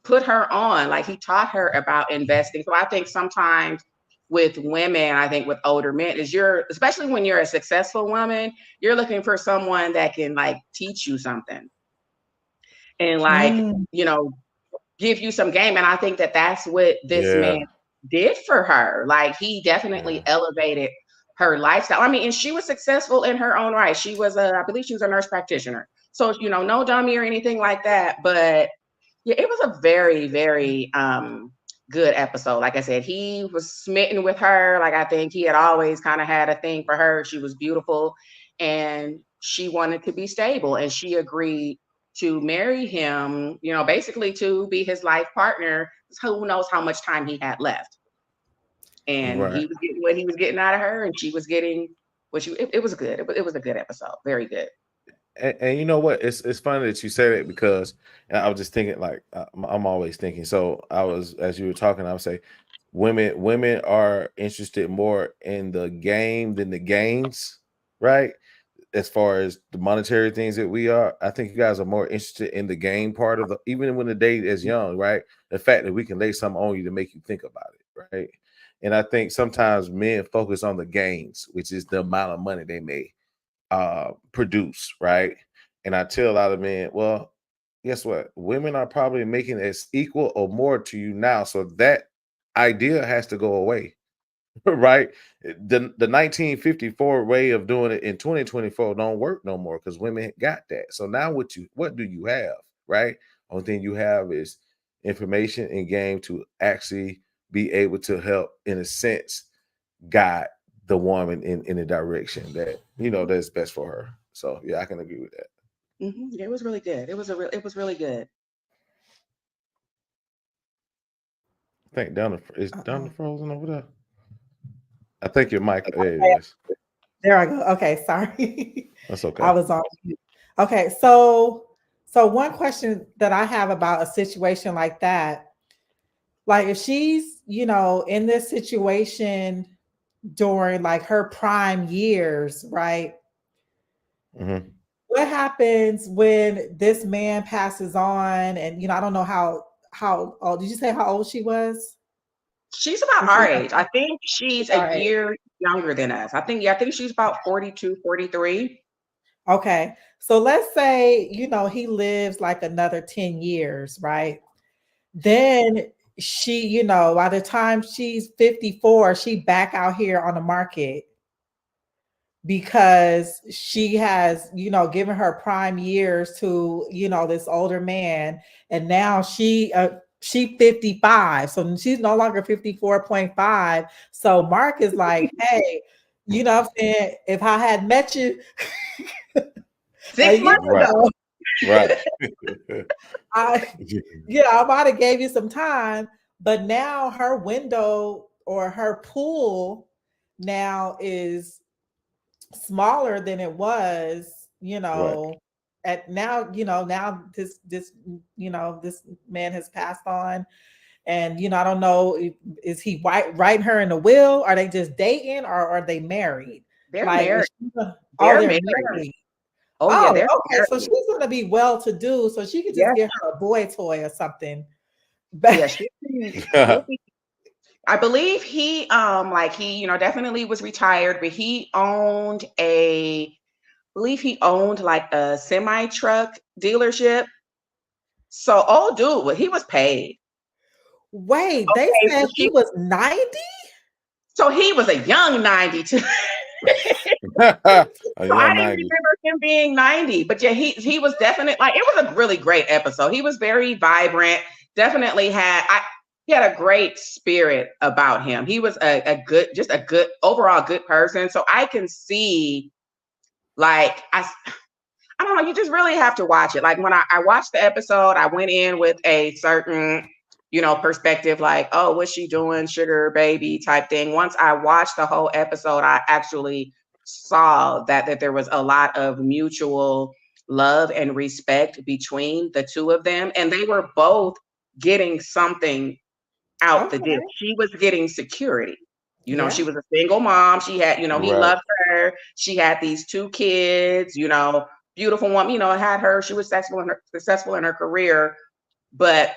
put her on, like he taught her about investing. So I think sometimes with women, I think with older men, is especially when you're a successful woman, you're looking for someone that can like teach you something and like, Mm, give you some game. And I think that that's what this man yeah, did for her. Like he definitely yeah, elevated her lifestyle. I mean, and she was successful in her own right. She was I believe she was a nurse practitioner. So, no dummy or anything like that. But yeah, it was a very, very good episode. Like I said, he was smitten with her. Like I think he had always kind of had a thing for her. She was beautiful and she wanted to be stable and she agreed to marry him, basically to be his life partner. Who knows how much time he had left. And right. he was getting what he was getting out of her and she was getting what it was good. It was a good episode. Very good. And you know what? It's funny that you say that because I was just thinking like I'm always thinking. So I was as you were talking, I would say women are interested more in the game than the gains, right? As far as the monetary things that we are, I think you guys are more interested in the game part of the, even when the date is young, right? The fact that we can lay something on you to make you think about it, right? And I think sometimes men focus on the gains, which is the amount of money they may produce, right? And I tell a lot of men, well, guess what? Women are probably making as equal or more to you now. So that idea has to go away, right? The 1954 way of doing it in 2024 don't work no more because women got that. So now what do you have, right? Only thing you have is information and game to actually be able to help, in a sense, guide the woman in a direction that that's best for her. So yeah, I can agree with that. It was really good. It was really good. I think Donna is Donna Uh-oh. frozen over there. I think your mic. There Okay, it is. there I go. Okay, sorry. That's I okay. was on mute. Okay, so one question that I have about a situation like that, like if she's, in this situation during like her prime years, right? Mhm. What happens when this man passes on? And I don't know how old. Did you say how old she was? She's about Was our she age. I think she's all a right? year younger than us. I think she's about 42, 43. Okay. So let's say, he lives like another 10 years, right? Then she, by the time she's 54, she back out here on the market because she has, given her prime years to, this older man. And now she 55. So she's no longer 54.5. So Mark is like, hey, you know what I'm saying? If I had met you a 6 year months Right. ago. Right. I might have gave you some time, but now her window or her pool now is smaller than it was, Right. at now, now this man has passed on. And I don't know, is he writing her in the will? Are they just dating or are they married? They're Like, married. oh, They're they're married. married. Oh yeah, Oh, they're okay. So married. she's gonna be well to do. So she could just Yes, get her a boy toy or something. yeah, she'll be. I believe he definitely was retired, but he owned like a semi truck dealership. So old dude, he was paid. Wait, they Okay, said he was 90? so he was a young 92. A So I young didn't 90. remember him being 90, but yeah, he was definitely like, it was a really great episode. He was very vibrant. Definitely he had a great spirit about him. He was a good overall good person. So I can see, like, I don't know, you just really have to watch it. Like when I watched the episode, I went in with a certain perspective, like, oh, what's she doing, sugar baby type thing. Once I watched the whole episode, I actually saw that there was a lot of mutual love and respect between the two of them, and they were both getting something out the deal. Okay. She was getting security. She Yeah. was a single mom. She had, he Right. loved her. She had these 2 kids, beautiful woman, had her, she was successful in her career. But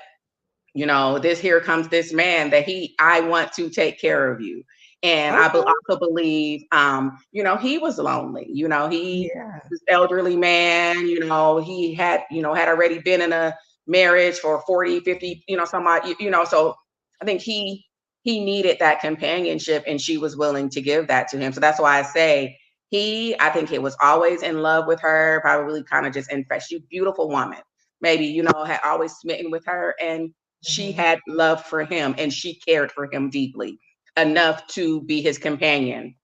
here comes this man that I want to take care of you. And I Okay. also believe, he was lonely. He Yeah. was elderly man. He had, had already been in a marriage for 40, 50, some odd, so I think he needed that companionship, and she was willing to give that to him. So that's why I say I think he was always in love with her, probably kind of just infatuated, beautiful woman, maybe, had always smitten with her, and she Mhm. had love for him, and she cared for him deeply enough to be his companion.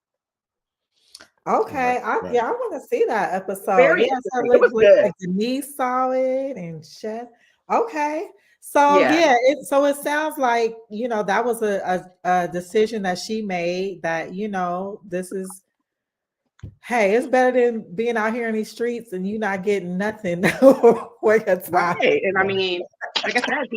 Okay. Right. Right. I want to see that episode. Very Yeah, so interesting. it It was looks good. like Denise saw it and Chef. Okay. So Yeah. yeah, it sounds like, that was a decision that she made that, this is, hey, it's better than being out here in these streets and you not getting nothing for your time. Right. And I Right. mean, like I said,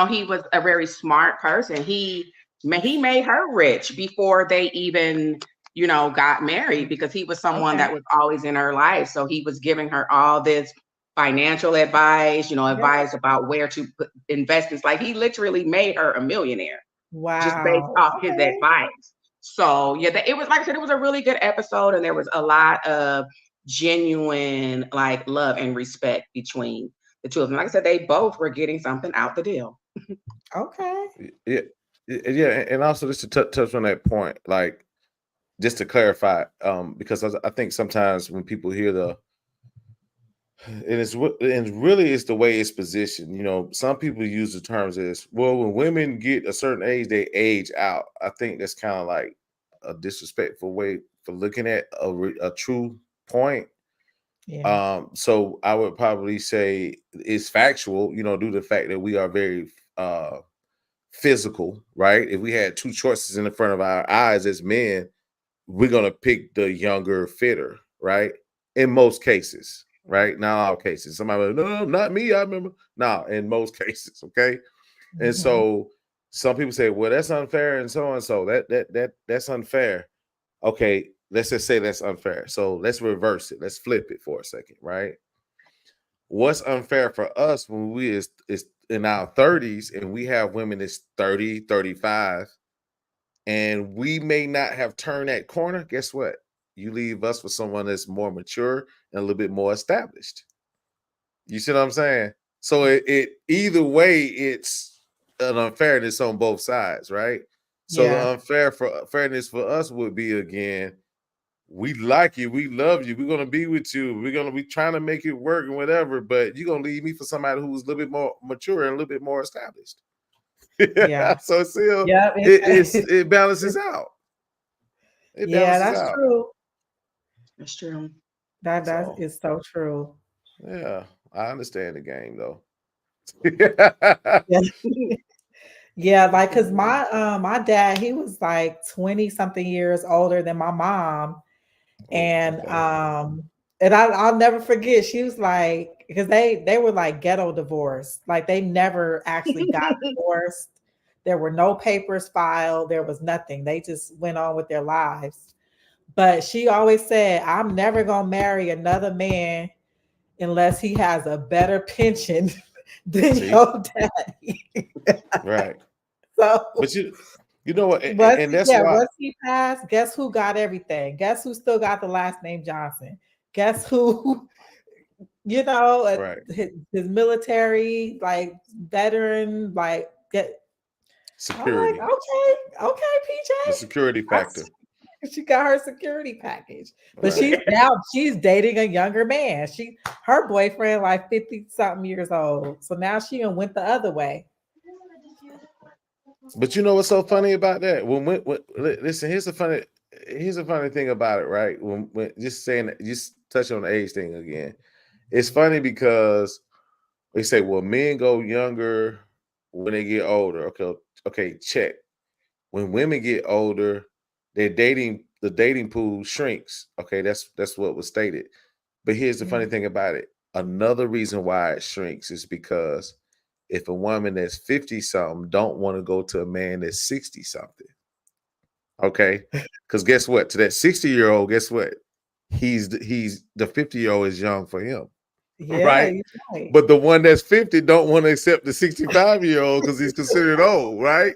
he was a very smart person. He He made her rich before they even, got married, because he was someone that Okay. was always in her life. So he was giving her all this financial advice, Yeah. advice about where to put investments. Like, he literally made her a millionaire just based Wow. off his Okay. advice. So yeah, it was, like I said, it was a really good episode, and there was a lot of genuine like love and respect between the two of them. Like I said, they both were getting something out the deal. Okay. Yeah, yeah, and also just to touch on that point, like just to clarify, because I think sometimes when people hear and really it's the way it's positioned. Some people use the terms as well. When women get a certain age, they age out. I think that's kind of like a disrespectful way for looking at a true point. Yeah. So I would probably say it's factual. Due to the fact that we are very physical, right? If we had two choices in the front of our eyes as men, we're gonna pick the younger, fitter, right? In most cases, right? Not all cases. Somebody will, no, not me. I remember. No, in most cases, okay. And Mhm. so some people say, well, that's unfair, and so and so. That's unfair. Okay, let's just say that's unfair. So let's reverse it. Let's flip it for a second, right? What's unfair for us when we is in our 30s and we have women that's 30, 35, and we may not have turned that corner. Guess what? You leave us with someone that's more mature and a little bit more established. You see what I'm saying? So it either way, it's an unfairness on both sides, right? So Yeah. the fairness for us would be, again, we like you, we love you, we're gonna be with you, we're gonna be trying to make it work and whatever, but you're gonna leave me for somebody who's a little bit more mature and a little bit more established. Yeah. So it's still Yeah. it balances out. It Yeah, balances that's out. true. That's true. That So is so true. yeah, I understand the game though. Yeah. Yeah, like cuz Mhm. my dad, he was like 20 something years older than my mom. Oh, And okay. I'll never forget, she was like, because they were like ghetto divorced. Like they never actually got divorced. There were no papers filed, there was nothing. They just went on with their lives. But she always said, I'm never gonna marry another man unless he has a better pension than See, your daddy. right. So But you know what, and that's why. once he passed, guess who got everything? Guess who still got the last name Johnson? Guess who, Right. his military, like veteran, like get. I'm like, Security, okay, okay, the PJ. security factor. She got her security package, but Right. she's dating a younger man. Her boyfriend like 50 something years old, so now she done went the other way. But you know what's so funny about that? Listen, here's a funny thing about it, right? When just touch on the age thing again. It's funny because they say, well, men go younger when they get older. Okay, check. When women get older, the dating pool shrinks. Okay, that's what was stated. But here's the funny Yeah. thing about it. Another reason why it shrinks is because if a woman that's 50 something don't want to go to a man that's 60 something, okay? Because guess what? To that 60-year-old, guess what? He's the 50-year-old is young for him, Yeah, right? you're right. But the one that's 50 don't want to accept the 65-year-old because he's considered old, right?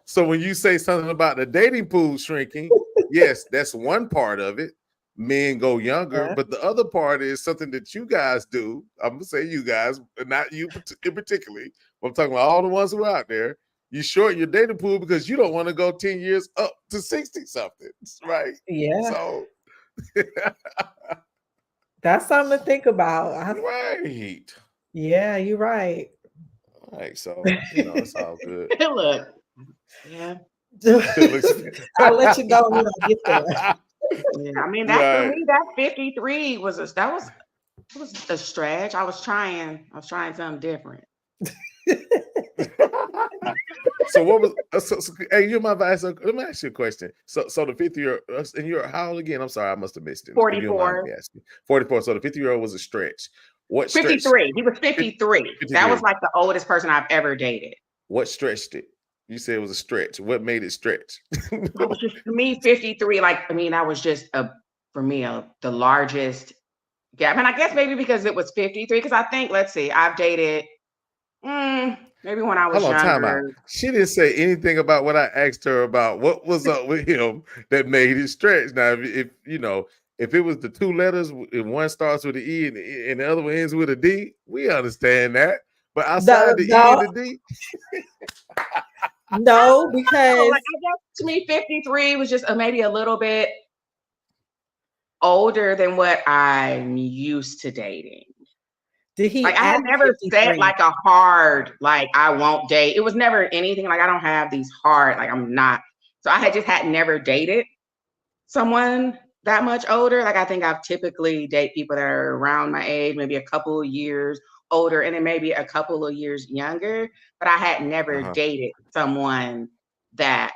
So when you say something about the dating pool shrinking, yes, that's one part of it. Men go younger, Yeah. but the other part is something that you guys do. I'm gonna say you guys, but not you in particularly. I'm talking about all the ones who are out there. You shorten your dating pool because you don't want to go 10 years up to 60 something, right? Yeah. So That's something to think about. right. Yeah, you're right. All right, so it's all good. Look, yeah. I'll let you know when I get there. Yeah, I mean, that for Right. me, that 53 was a stretch. I was trying something different. So what was hey, you're my vice. Let me ask you a question. So the 50-year and you're how old again? I'm sorry, I must have missed it. If you don't mind 44. me asking. 44. So the 50-year-old was a stretch. What stretched 53. He was 53. That was 53? like the oldest person I've ever dated. What stretched it? You said it was a stretch. What made it stretch? It was just for me 53. Like I mean, that was just the largest gap, and I guess maybe because it was 53. Because I think let's see, I've dated maybe when I was Hold on, time out. younger. She didn't say anything about what I asked her about. What was up with him that made it stretch? Now, if you know, if it was the two letters, if one starts with an E and the other one ends with a D, we understand that. But outside the E and the D, no, Oh, because like I guess to me, 53 was just maybe a little bit older than what I'm used to dating. did he Like I had act never set 53? like a hard, like I won't date. It was never anything like I don't have these hard, like I'm not. So I had never dated someone that much older. Like I think I've typically date people that are around my age, maybe a couple of years older, and then maybe a couple of years younger. But I had never uh-huh. dated someone that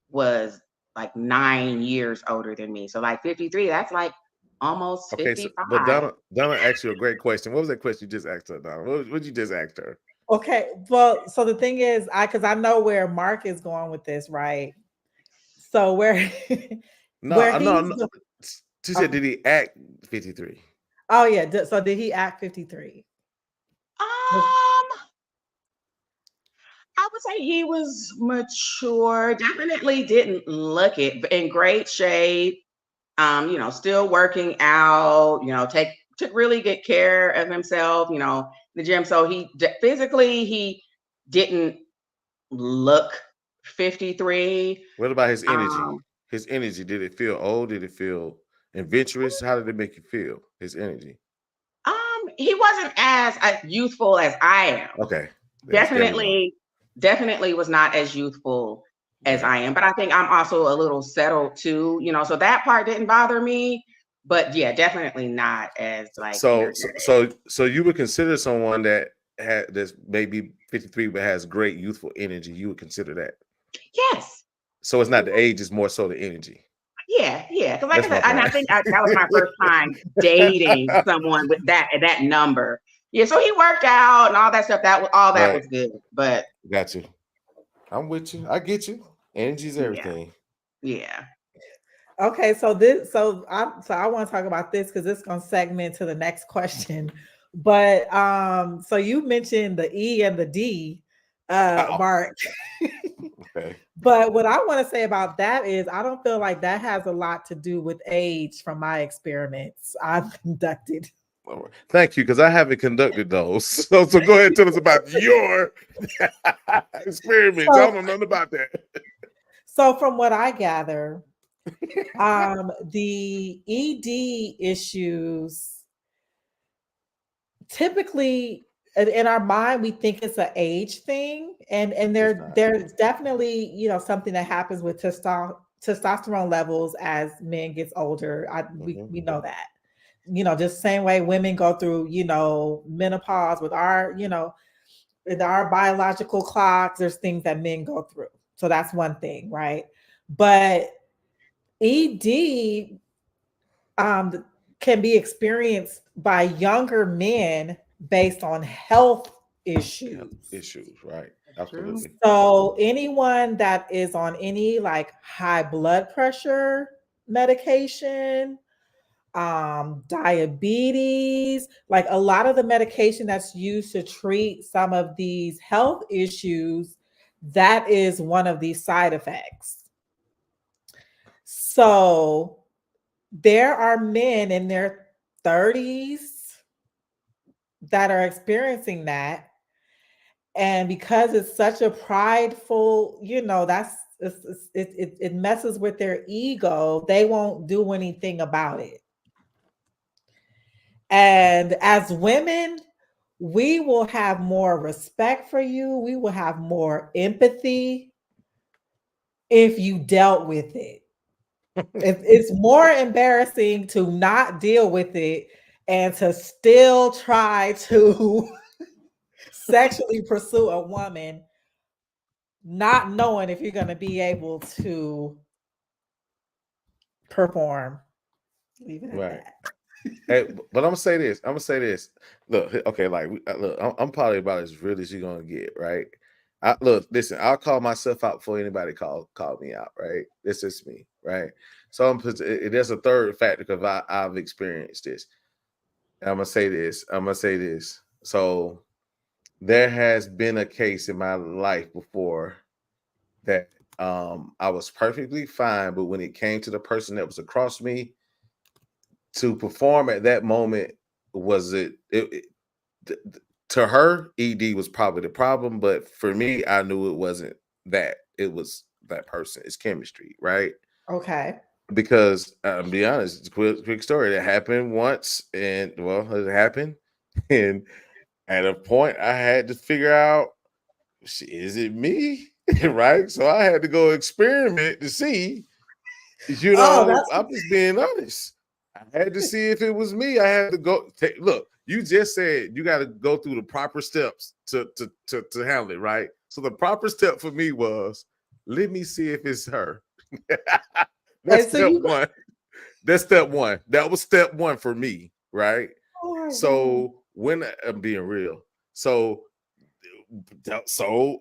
was like 9 years older than me. So like 53, that's like almost Okay. So, but 55. Donna asked you a great question. What was that question you just asked her, Donna? What you just asked her? Okay, well, so the thing is, because I know where Mark is going with this, right? So where where No. he's She said, did he act 53? oh yeah, so did he act 53? I would say he was mature, definitely didn't look it, but in great shape. Still working out, took really good care of himself, the gym. So physically he didn't look 53. What about his energy? Um, His energy, did it feel old? Did it feel adventurous? How did it make you feel? His energy. he wasn't as youthful as I am. Okay. Yes, there we go. Definitely was not as youthful as Right. I am. But I think I'm also a little settled too, so that part didn't bother me. But yeah, definitely not as like So you would consider someone that's maybe 53 but has great youthful energy. You would consider that. yes. So it's not the age, it's more so the energy. Yeah. Because like That's I my said, and I point. think that was my first time dating someone with that number. Yeah, so he worked out and all that stuff. All that Right. was good. But Got you. I'm with you. I get you. Energy's everything. yeah. Okay, so I want to talk about this because this is going to segment to the next question. But so you mentioned the E and the D, Mark. Okay. But what I want to say about that is I don't feel like that has a lot to do with age from my experiments I've conducted. All right. Thank you, because I haven't conducted those. So go ahead and tell us about your experiments. I don't know nothing about that. So from what I gather, the ED issues typically in our mind we think it's an age thing, and there's definitely something that happens with testosterone levels as men gets older. We know that, just same way women go through menopause with our in our biological clocks. There's things that men go through, so that's one thing, right? But ED can be experienced by younger men based on health issues. Health issues, right? Absolutely. So anyone that is on any like high blood pressure medication, diabetes, like a lot of the medication that's used to treat some of these health issues, that is one of these side effects. So there are men in their 30s that are experiencing that. And because it's such a prideful, it messes with their ego, they won't do anything about it. And as women, we will have more respect for you. We will have more empathy if you dealt with it. It's more embarrassing to not deal with it and to still try to sexually pursue a woman, not knowing if you're going to be able to perform. Leave it at Right. that. Hey, but I'm gonna say this. Look, okay, like look, I'm probably about as real as you're gonna get, right? Look, listen, I'll call myself out before anybody call me out, right? This is me, right? So there's a third factor because I've experienced this. I'm gonna say this. So there has been a case in my life before that I was perfectly fine, but when it came to the person that was across me to perform at that moment, was to her, ED was probably the problem, but for me, I knew it wasn't that. It was that person. It's chemistry, right? Okay. Because I'll be honest, it's a quick story. That happened once, and well, it happened, and at a point, I had to figure out, is it me? Right? So I had to go experiment to see. Oh, that's I'm just being honest. I had to see if it was me. I had to go look. You just said you got to go through the proper steps to handle it, right? So the proper step for me was, let me see if it's her. That's and so step you. one. That's step one. That was step one for me, right? Oh my God. So when I'm being real, so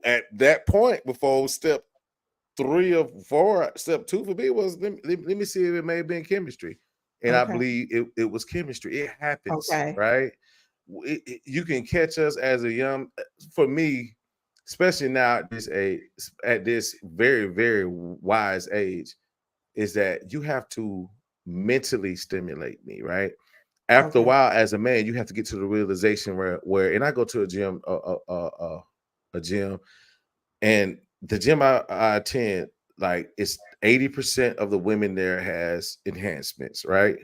at that point before step 3 or 4, step 2 for me was let me see if it may have been chemistry, and I Okay. believe it was chemistry. It happens, Okay. right? You can catch us as a young, for me, especially now at this age, at this very very wise age, is that you have to mentally stimulate me, right? After a Okay. while, as a man, you have to get to the realization where and I go to a gym, a gym, and the gym I attend, like it's 80% of the women there has enhancements, right?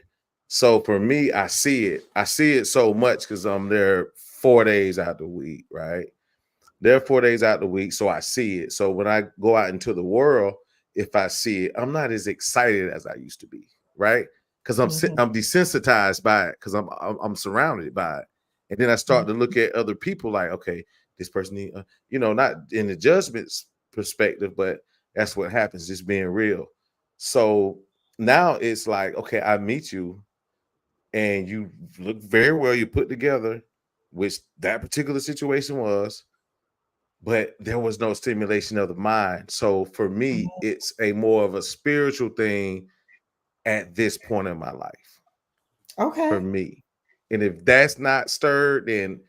So for me, I see it. I see it so much because I'm there 4 days out the week, right? They're 4 days out the week, so I see it. So when I go out into the world, if I see it, I'm not as excited as I used to be, right? Because Mhm. I'm desensitized by it because I'm surrounded by it, and then I start to look at other people like, okay, this person need, not in the judgment perspective, but that's what happens, just being real. So now it's like, okay, I meet you, and you look very well, you put together, which that particular situation was, but there was no stimulation of the mind. So for me, Mhm. it's a more of a spiritual thing at this point in my life for Okay. me. And if that's not stirred, then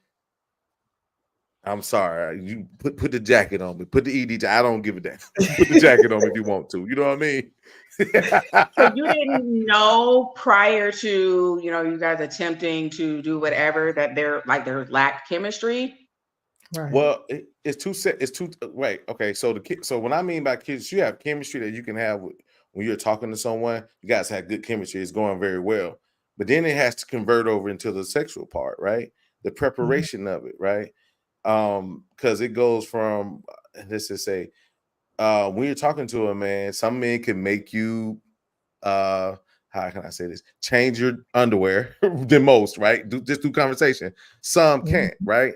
I'm sorry. You put the jacket on me. Put the ED. I don't give a damn. Put the jacket on me if you want to. You know what I mean? So you didn't know prior to, you guys attempting to do whatever that there lacked chemistry? Right. Well, it's two set. It's two. Right. Okay. So so when I mean by kids, you have chemistry that you can have when you're talking to someone. You guys have good chemistry. It's going very well. But then it has to convert over into the sexual part, right? The Mhm. preparation of it, right? Because it goes from, let's just say, when you're talking to a man, some men can make you how can I say this? Change your underwear the most, right? Just do conversation. Some can't, Mhm. right?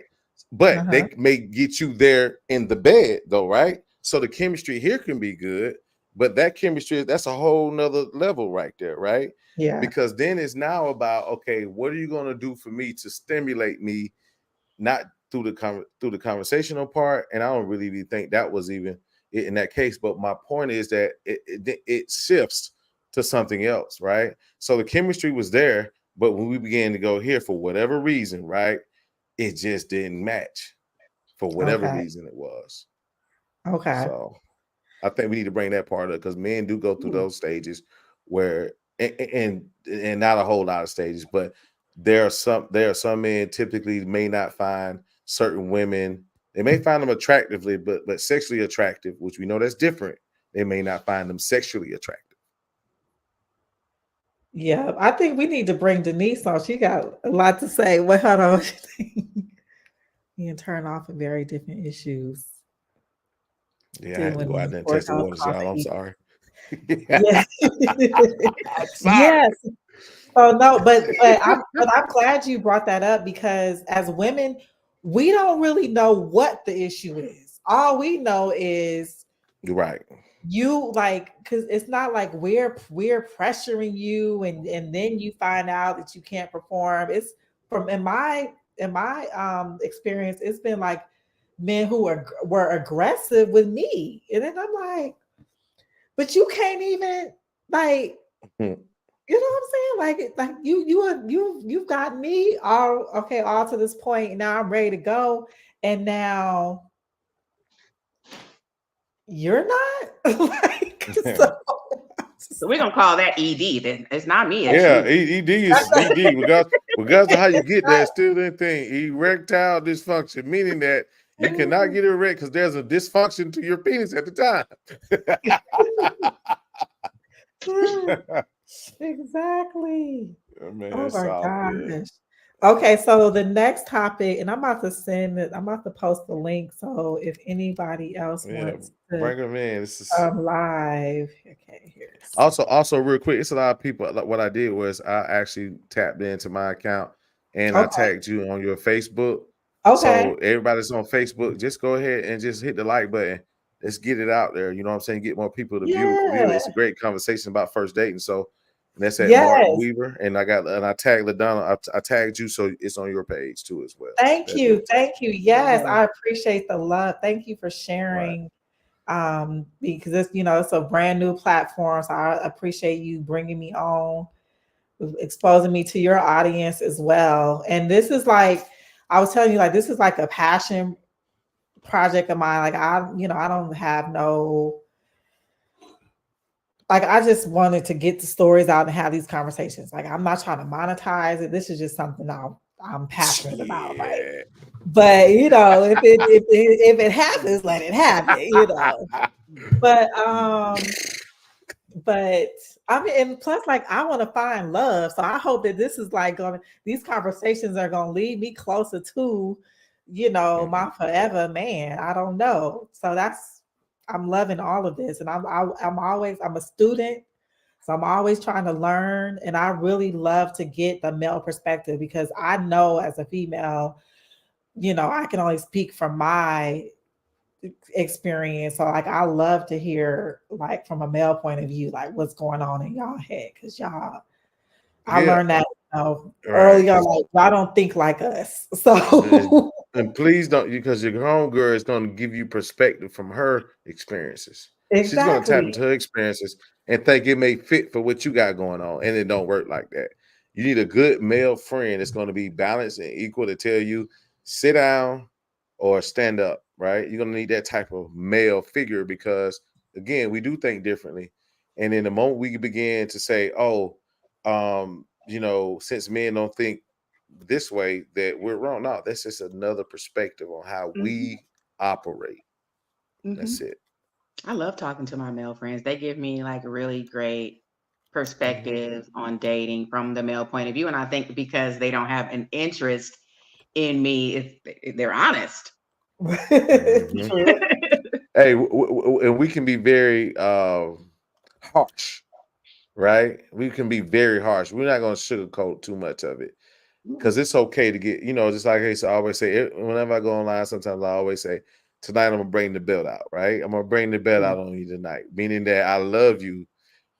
But Uh-huh. they may get you there in the bed though, right? So the chemistry here can be good, but that chemistry, that's a whole nother level right there, right? Yeah. Because then it's now about, okay, what are you going to do for me to stimulate me, not through the conversational part? And I don't really think that was even it in that case, but my point is that it shifts to something else, right? So the chemistry was there, but when we began to go here for whatever reason, right, it just didn't match for whatever Okay. reason it was. Okay. So I think we need to bring that part up because men do go through Ooh. those stages where and not a whole lot of stages, but there are some men typically may not find certain women. They may find them attractively, but sexually attractive, which we know that's different. They may not find them sexually attractive. Yeah. I think we need to bring Denise on. She got a lot to say. What hold on. You can turn off of very different issues. Yeah, I had to Dealing go out with there and test the orgasm waters, called y'all. I'm the sorry. yeah. I'm sorry. Yes. Oh no, but I'm glad you brought that up because as women, we don't really know what the issue is. All we know is You're right. you like because it's not like we're pressuring you and then you find out that you can't perform. It's from in my experience, it's been like men who were aggressive with me. And then I'm like, but you can't even like, Hmm. you know what I'm saying? Like you've got me all to this point. Now I'm ready to go. And now you're not like so. So we're gonna call that ED. Then it's not me. It's Yeah, you. ED is ED. Regardless of how you get there, still that thing. Erectile dysfunction, meaning that you cannot get erect because there's a dysfunction to your penis at the time. Exactly. Man, Oh it's my all good. gosh. Okay, so the next topic, and I'm about to send it, I'm about to post the link. So if anybody else Yeah, wants to bring them in. This is come live. Okay, here's also real quick. It's a lot of people. What I did was I actually tapped into my account and I okay. tagged you on your Facebook. Okay. So everybody's on Facebook. Just go ahead and just hit the like button. Let's get it out there. You know what I'm saying? Get more people to view it. Yeah. It's a great conversation about first dating. So that's at Mark Yes. Weaver, and I tagged LaDonna. I tagged you, so it's on your page too as well. Thank That's you. it. Thank you. Yes, I appreciate the love. Thank you for Right. sharing. Because it's it's a brand new platform. So I appreciate you bringing me on, exposing me to your audience as well. And this is like I was telling you, like this is like a passion project of mine. Like I don't have no like I just wanted to get the stories out and have these conversations. Like I'm not trying to monetize it. This is just something I'm passionate about, right? Yeah. But if it happens, let it happen, But I mean, and plus, like I want to find love. So I hope that this is like these conversations are gonna lead me closer to, my forever man. I don't know. So I'm loving all of this. And I'm a student. So I'm always trying to learn. And I really love to get the male perspective because I know as a female, I can only speak from my experience. So like I love to hear like from a male point of view, like what's going on in y'all head. Cause I learned that early on, like y'all don't think like us. So and please don't, because your homegirl is going to give you perspective from her experiences. She's going to tap exactly. into her experiences and think it may fit for what you got going on, and it don't work like that. You need a good male friend that's going to be balanced and equal to tell you sit down or stand up, right? You're going to need that type of male figure because, again, we do think differently. And in the moment we begin to say, since men don't think this way, that we're wrong. No, that's just another perspective on how we operate. That's it. I love talking to my male friends. They give me like really great perspectives on dating from the male point of view. And I think because they don't have an interest in me, if they're honest. True. Hey, and we can be very harsh, right? We can be very harsh. We're not going to sugarcoat too much of it because it's okay to get, just like I always say, whenever I go online, sometimes I always say, tonight I'm going to bring the belt out, right? I'm going to bring the belt out on you tonight, meaning that I love you,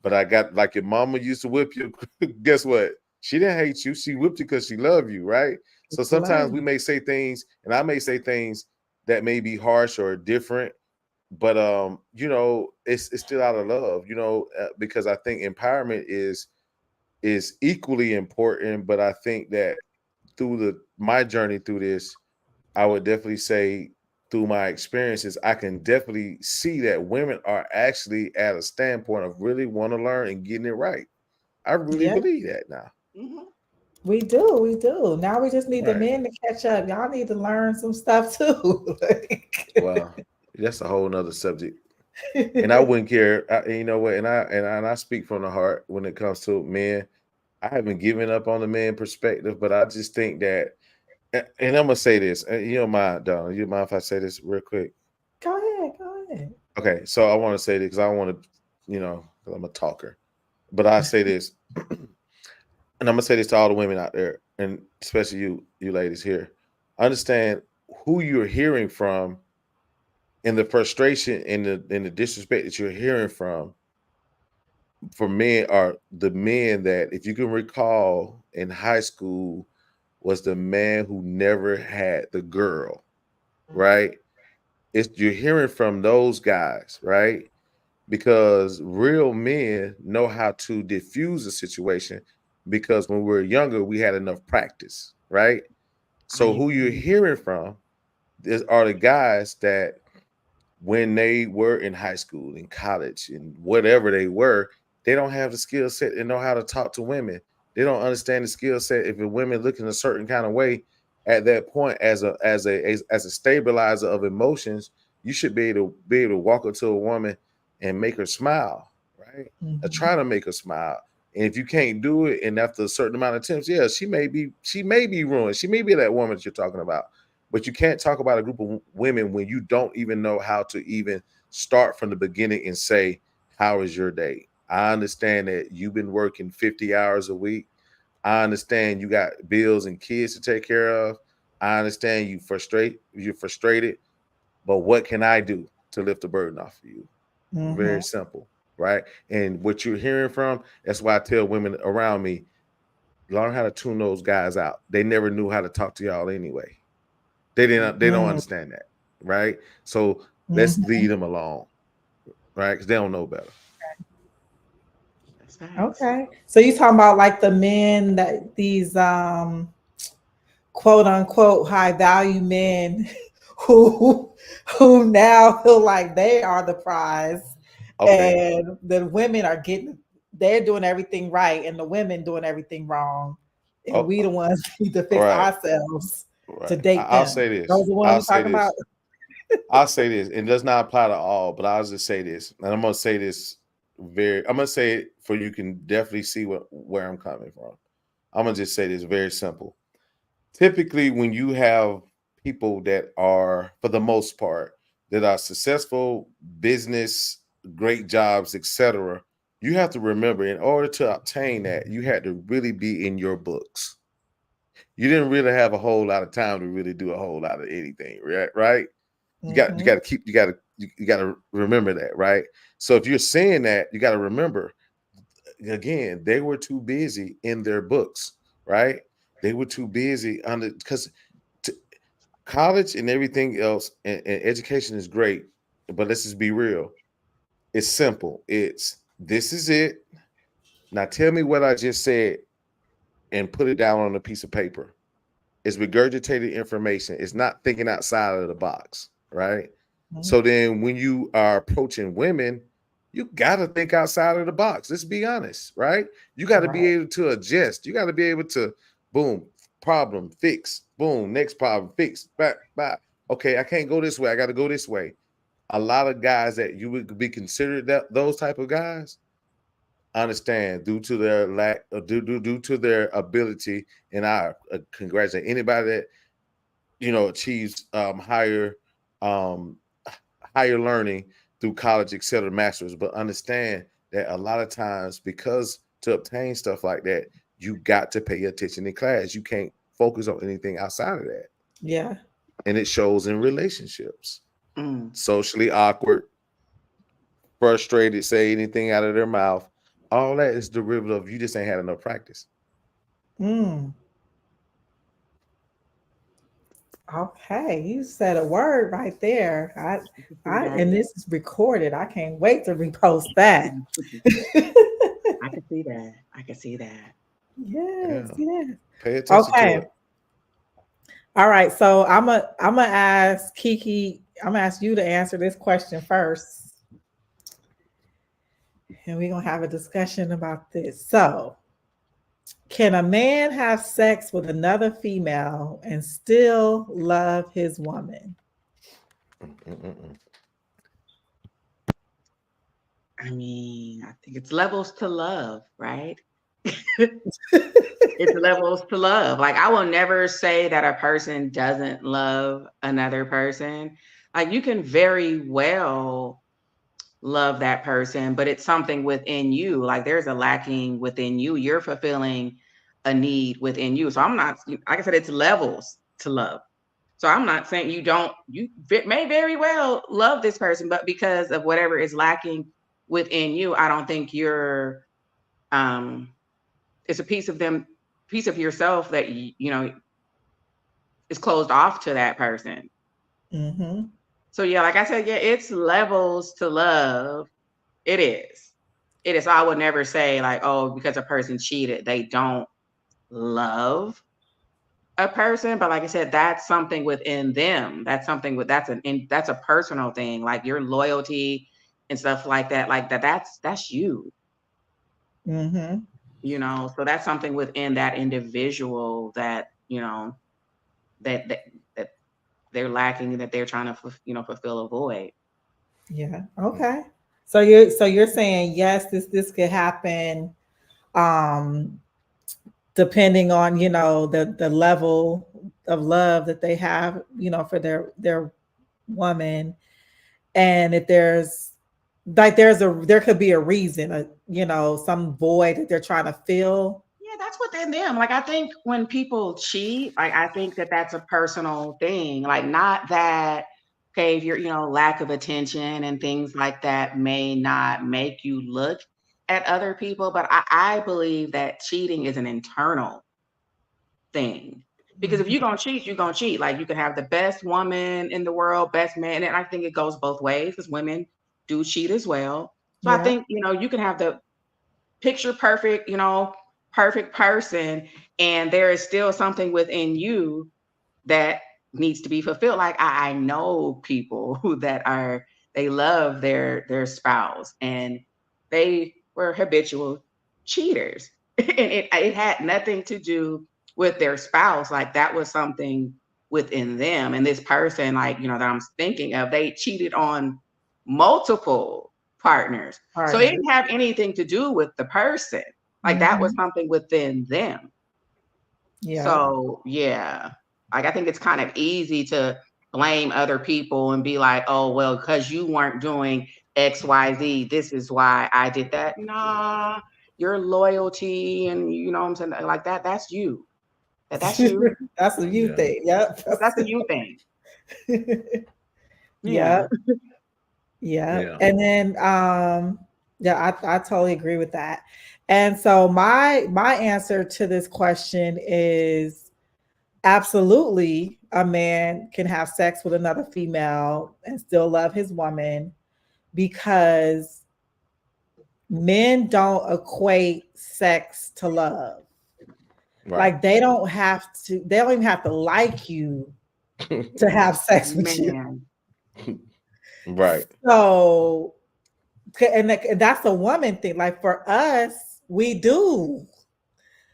but I got, like your mama used to whip you. Guess what? She didn't hate you. She whipped you because she loved you, right? So sometimes we may say things, and I may say things that may be harsh or different, but it's still out of love, because I think empowerment is equally important. But I think that through my journey through this, I would definitely say through my experiences, I can definitely see that women are actually at a standpoint of really want to learn and getting it right. I really believe that now. We do. Now we just need the men to catch up. Y'all need to learn some stuff too. Well, that's a whole nother subject. And I wouldn't care. You know what? And I speak from the heart when it comes to men. I haven't given up on the man perspective, but I just think that, and I'm gonna say this. You don't mind, Donna? You mind if I say this real quick? Go ahead. Okay, so I want to say this because I want to, because I'm a talker. But I say this, and I'm gonna say this to all the women out there, and especially you ladies here. Understand who you're hearing from, and the frustration and the disrespect that you're hearing from. For men are the men that, if you can recall, in high school was the man who never had the girl, right? you're hearing from those guys, right? Because real men know how to diffuse a situation because when we were younger, we had enough practice, right? I So who you're agree. hearing from are the guys that when they were in high school, in college, and whatever they were, they don't have the skill set and know how to talk to women. They don't understand the skill set. If a women looking a certain kind of way at that point, as a stabilizer of emotions, you should be able to walk up to a woman and make her smile, right? Or Mhm. try to make her smile. And if you can't do it, and after a certain amount of attempts, yeah, she may be ruined. She may be that woman that you're talking about. But you can't talk about a group of women when you don't even know how to even start from the beginning and say, how is your day? I understand that you've been working 50 hours a week. I understand you got bills and kids to take care of. I understand you're frustrated, but what can I do to lift the burden off of you? Very Mhm. simple, right? And what you're hearing from, that's why I tell women around me, learn how to tune those guys out. They never knew how to talk to y'all anyway. They don't Mhm. understand that, right? So let's Mhm. lead them along, right? Because they don't know better. That's facts. Okay. So you talking about like the men that these quote unquote high value men who who now feel like they are the prize Okay, and the women are getting they're doing everything right and the women doing everything wrong and oh, we the ones need to fix right, ourselves to right. date I'll them. say Those are this. the ones I'll we say talking about. this. I'll say this. It does not apply to all, but I'll just say this, and I'm gonna say this I'm gonna say it for you can definitely see where I'm coming from. I'm gonna just say this very simple. Typically, when you have people that are, for the most part, that are successful, business, great jobs, etc., you have to remember in order to obtain that, you had to really be in your books. You didn't really have a whole lot of time to really do a whole lot of anything, right? Right? You got Hmm. to keep you got to remember that, right? So if you're saying that, you got to remember again, they were too busy in their books, right? They were too busy under because college and everything else and education is great, but let's just be real. It's simple. It's this is it. Now tell me what I just said and put it down on a piece of paper. It's regurgitated information. It's not thinking outside of the box, right? So then when you are approaching women, you got to think outside of the box. Let's be honest, right? You got to be Right. able to adjust. You got to be able to boom, problem, fix, boom, next problem, fix, back, back. Okay, I can't go this way. I got to go this way. A lot of guys that you would be considered that those type of guys understand due to their lack due to their ability, and I congratulate anybody that achieves um, higher learning through college, et cetera, masters. But understand that a lot of times, because to obtain stuff like that, you got to pay attention in class. You can't focus on anything outside of that, Yeah. and it shows in relationships. Mm. Socially awkward, frustrated, say anything out of their mouth. All that is derivative of you just ain't had enough practice. Mm. Okay, you said a word right there. I can see that. And this is recorded. I can't wait to repost that. I can see that. I can see that. Yes, Yeah, yes. pay attention to Okay. it. All right. So I'm gonna ask Kiki. I'm gonna ask you to answer this question first, and we're gonna have a discussion about this. So, can a man have sex with another female and still love his woman? Mm-mm-mm. I mean, I think it's levels to love, right? It's levels to love. Like, I will never say that a person doesn't love another person. Like, you can very well love that person, but it's something within you. Like, there's a lacking within you. You're fulfilling a need within you. So I'm not, like I said, it's levels to love. So I'm not saying you may very well love this person, but because of whatever is lacking within you, I don't think um, it's a piece of yourself that is closed off to that person. Mm-hmm. So yeah, like I said, yeah, it's levels to love. It is. It is. I would never say like, oh, because a person cheated, they don't love a person. But like I said, that's something within them. That's something with that's a personal thing. Like your loyalty and stuff like that. Like that's you. Mm-hmm. So that's something within that individual that that that, that they're lacking, that they're trying to fulfill a void. Yeah. Okay. So you're saying yes, this could happen, um, depending on the level of love that they have, for their woman, and if there could be a reason, some void that they're trying to fill. Yeah, that's within them. Like I think when people cheat, like I think that that's a personal thing. Like not that okay, if your lack of attention and things like that may not make you look at other people, but I believe that cheating is an internal thing. Because if Mhm. you're gonna cheat, you're gonna cheat. Like you can have the best woman in the world, best man, and I think it goes both ways because women do cheat as well. So I Yeah. think you can have the picture perfect, perfect person, and there is still something within you that needs to be fulfilled. Like I know people that they love their spouse and they were habitual cheaters. And it had nothing to do with their spouse. Like that was something within them. And this person, like, that I'm thinking of, they cheated on multiple partners. So it Partners. didn't have anything to do with the person. Like that was Hmm. something within them. Yeah. So, yeah, like I think it's kind of easy to blame other people and be like, oh, well, because you weren't doing XYZ, this is why I did that. Nah, your loyalty and you know what I'm saying, like that's you. That's you. That's a you Yeah. thing. Yep. That's a you thing. Yeah. Yep. Yeah. Yeah. And then yeah, I totally agree with that. And so my answer to this question is absolutely a man can have sex with another female and still love his woman, because men don't equate sex to love. Right. Like they don't even have to like you to have sex with you. Man. Right. So, and that's a woman thing. Like for us, we do.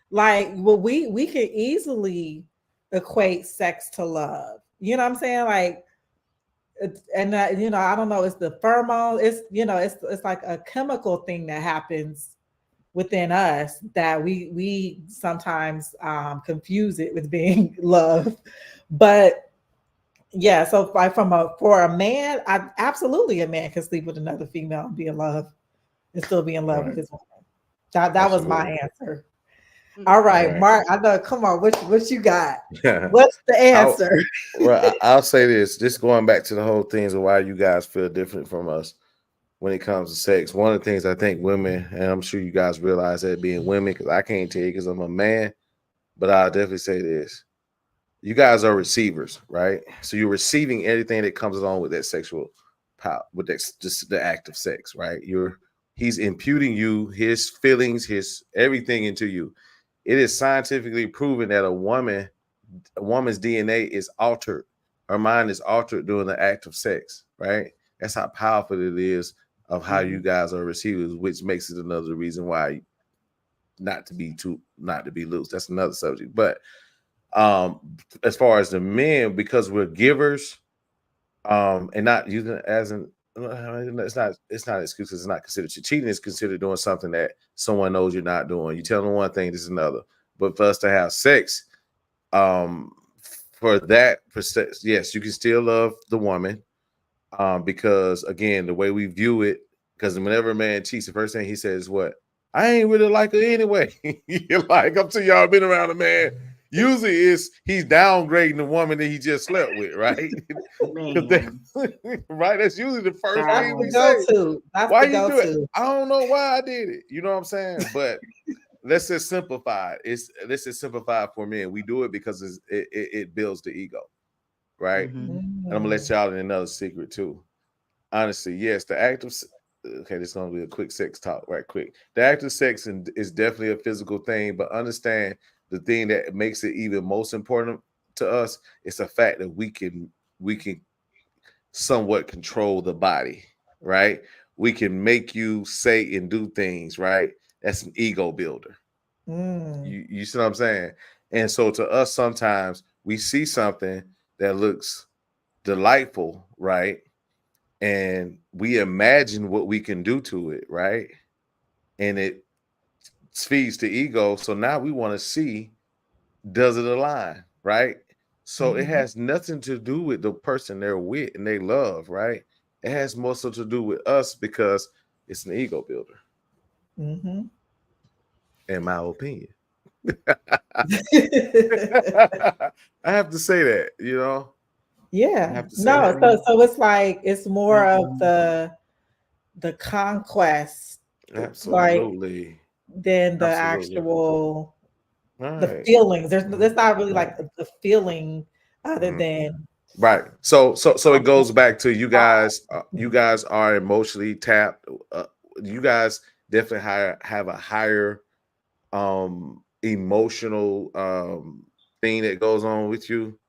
Like, well, we can easily equate sex to love. You know what I'm saying? Like, and I don't know. It's the pheromone. It's like a chemical thing that happens within us that we sometimes confuse it with being love. But yeah, so like for a man, absolutely a man can sleep with another female and be in love and still be in love with Right. his woman. That was Absolutely. my answer. All right, Right. Mark. I know. Come on, what you got? Yeah. What's the answer? Well, I'll say this. Just going back to the whole things of why you guys feel different from us when it comes to sex. One of the things I think women, and I'm sure you guys realize that being women, because I can't tell you because I'm a man, but I'll definitely say this. You guys are receivers, right? So you're receiving everything that comes along with that sexual power, with that, just the act of sex, right? He's imputing his feelings, his everything into you. It is scientifically proven that a woman's DNA is altered. Her mind is altered during the act of sex, right? That's how powerful it is of how you guys are receivers, which makes it another reason why not to be loose. That's another subject. But as far as the men, because we're givers, and not using it as an it's not excuses. It's not considered cheating. Is considered doing something that someone knows you're not doing. You tell them one thing, this is another. But for us to have sex, for that, yes, you can still love the woman, because again, the way we view it, because whenever a man cheats, the first thing he says is what? I ain't really like her anyway. You're like, up to y'all been around a man. Usually he's downgrading the woman that he just slept with, right? Man. Right? That's usually the first That's thing the we say. go-to. That's Why the you do it? go-to. I don't know why I did it. You know what I'm saying? But let's just simplify it. This is simplified for men. We do it because it builds the ego. right? Mhm. And I'm gonna let y'all in another secret too. Honestly, yes, the act of okay, this is gonna be a quick sex talk, right? Quick. The act of sex is definitely a physical thing, but understand the thing that makes it even most important to us is the fact that we can somewhat control the body, right? We can make you say and do things, right? That's an ego builder. Mm. You see what I'm saying? And so to us, sometimes we see something that looks delightful, right? And we imagine what we can do to it, right? And it feeds the ego. So now we want to see, does it align, right? So it Mhm. has nothing to do with the person they're with and they love, right? It has more so to do with us because it's an ego builder, Mhm. in my opinion. I have to say that, you know. I Yeah. have to say No, that. so it's like it's more of Mhm. the conquest, like Absolutely. than the Absolutely. actual the Right. feelings. There's not really Right. like the feeling other Mhm. than Right. So it goes back to you guys. You Mhm. guys are emotionally tapped. You guys definitely have a higher emotional thing that goes on with you,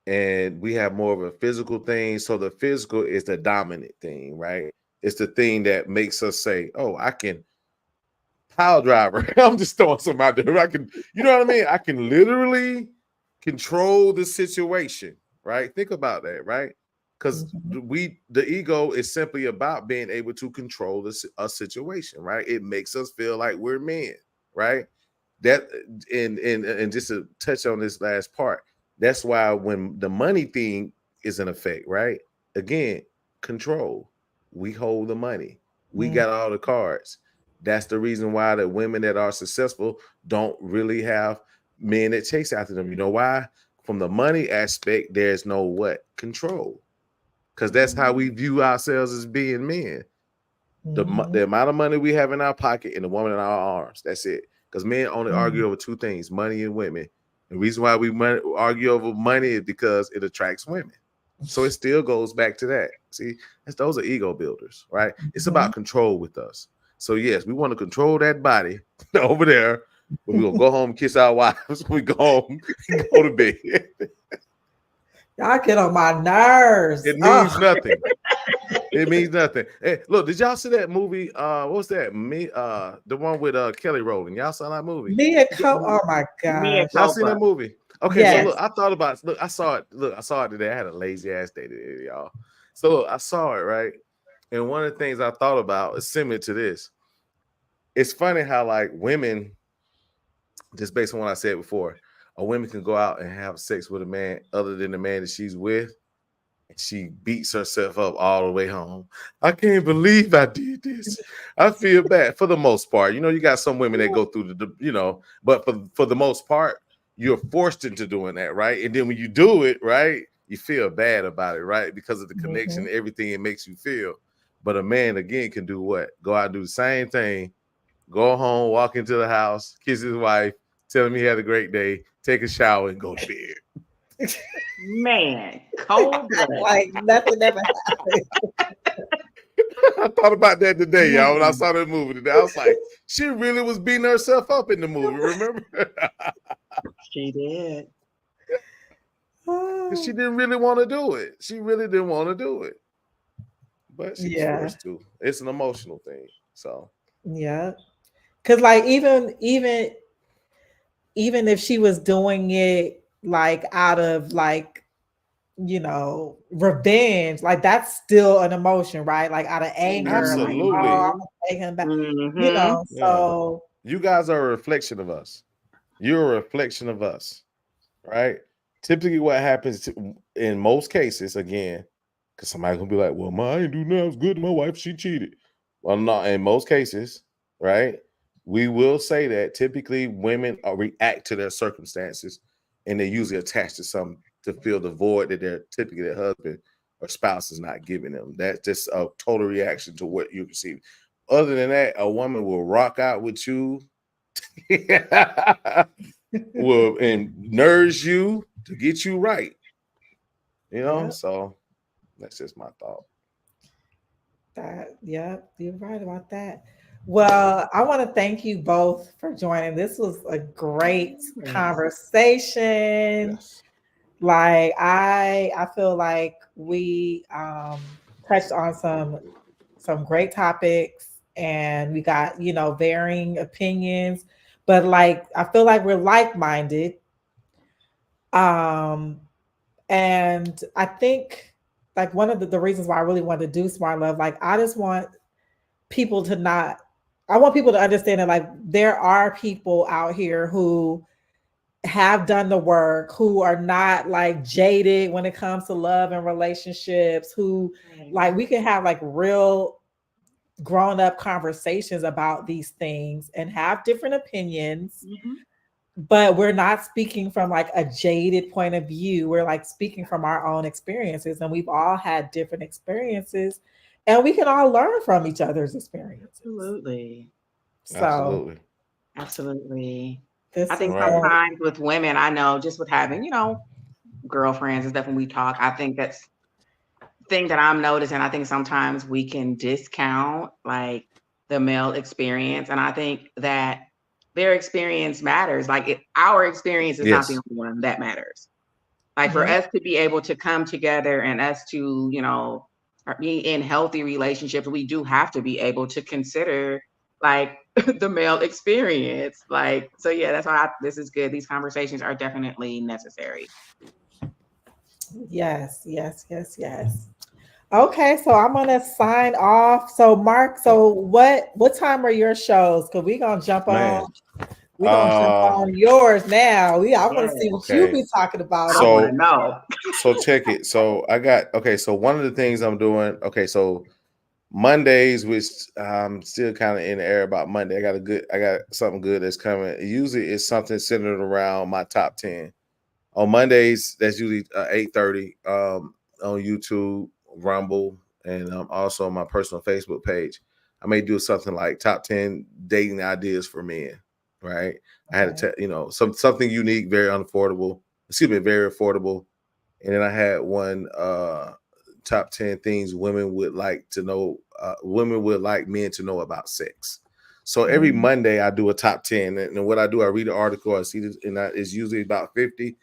and we have more of a physical thing. So the physical is the dominant thing, right? It's the thing that makes us say, "Oh, I can pile driver." I'm just throwing some out there. I can, you know what I mean? I can literally control the situation, right? Think about that, right? Because Mhm. the ego is simply about being able to control a situation, right? It makes us feel like we're men, right? That and just to touch on this last part, that's why when the money thing is in effect, right? Again, control. We hold the money. We Mm. got all the cards. That's the reason why the women that are successful don't really have men that chase after them. You know why? From the money aspect, there's no what? Control. Because that's how we view ourselves as being men. The Mhm. amount of money we have in our pocket and the woman in our arms. That's it. Because men only Mm. argue over two things: money and women. The reason why we argue over money is because it attracts women. So it still goes back to that. See, those are ego builders, right? It's Mhm. about control with us. So yes, we want to control that body over there. But we're gonna go home, kiss our wives. We go home and go to bed. Y'all get on my nerves. It means Oh, nothing. It means nothing. Hey, look, did y'all see that movie? What was that? The one with Kelly Rowland. Y'all saw that movie? Mia Co. Oh my Mia gosh. Y'all seen Culpa. that movie? Okay, so Yes. look, I thought about look, I saw it. Look, I saw it today. I had a lazy ass day today, y'all. So look, I saw it, right? And one of the things I thought about is similar to this. It's funny how like women, just based on what I said before, a woman can go out and have sex with a man other than the man that she's with, and she beats herself up all the way home. I can't believe I did this. I feel bad for the most part. You know, you got some women that go through but for the most part, you're forced into doing that, right? And then when you do it, right, you feel bad about it, right? Because of the connection, Mhm. everything it makes you feel. But a man again can do what? Go out and do the same thing, go home, walk into the house, kiss his wife, tell him he had a great day, take a shower, and go to bed. Man, cold blooded. Like nothing ever happened. I thought about that today, y'all. When I Mm. saw that movie today, I was like, she really was beating herself up in the movie, remember? She did. Because she Oh, didn't really want to do it. She really didn't want to do it. But she was yeah. forced to. It's an emotional thing. So Yeah. Cause like even if she was doing it like out of like, revenge, like that's still an emotion, right? Like out of anger, like, oh, absolutely. I'm gonna take him back, Mm-hmm. Yeah. so You guys are a reflection of us. You're a reflection of us, right? Typically, what happens in most cases, again, because somebody gonna be like, "Well, I ain't do nothing. It was good. My wife, she cheated." Well, no, in most cases, right? We will say that typically women react to their circumstances, and they usually attach to something to fill the void that typically their husband or spouse is not giving them. That's just a total reaction to what you receive. Other than that, a woman will rock out with you, will and nourish you to get you right. You know, Yep. so that's just my thought. Yep, you're right about that. Well, I want to thank you both for joining. This was a great Yes. conversation. Yes. Like I feel like we touched on some great topics, and we got, varying opinions, but like I feel like we're like-minded. Um and I think like one of the reasons why I really wanted to do Smart Love, like I just want people to not I want people to understand that like there are people out here who have done the work, who are not like jaded when it comes to love and relationships, who Right. like we can have like real grown up conversations about these things and have different opinions, Mhm. but we're not speaking from like a jaded point of view. We're like speaking from our own experiences, and we've all had different experiences, and we can all learn from each other's experiences. Absolutely. So Absolutely. Absolutely. I this think was Right. sometimes with women, I know just with having, girlfriends and stuff when we talk, I think that's the thing that I'm noticing. I think sometimes we can discount like the male experience. And I think that their experience matters. Like our experience is not the Yes. only one that matters. Like for yeah, us to be able to come together and us to, be in healthy relationships, we do have to be able to consider like the male experience. Like, so yeah, that's why this is good. These conversations are definitely necessary. yes, yes, yes, yes. Okay, so I'm gonna sign off. So Mark, so what time are your shows? Because Man. we're gonna jump on yours now. I want to Yes, see what you Okay. be talking about I want to So know. so check it. So I got okay. So one of the things I'm doing. Okay. So Mondays, which I'm still kind of in the air about Monday. I got something good that's coming. Usually it's something centered around my top 10. On Mondays, that's usually 8:30 on YouTube, Rumble, and also on my personal Facebook page. I may do something like top 10 dating ideas for men, right? I had Okay. to, something unique, very unaffordable. Excuse me, very affordable. And then I had one top 10 things women would like to know. Women would like men to know about sex. So every Mm, Monday I do a top 10, and what I do, I read an article, I see this, and it's usually about 50.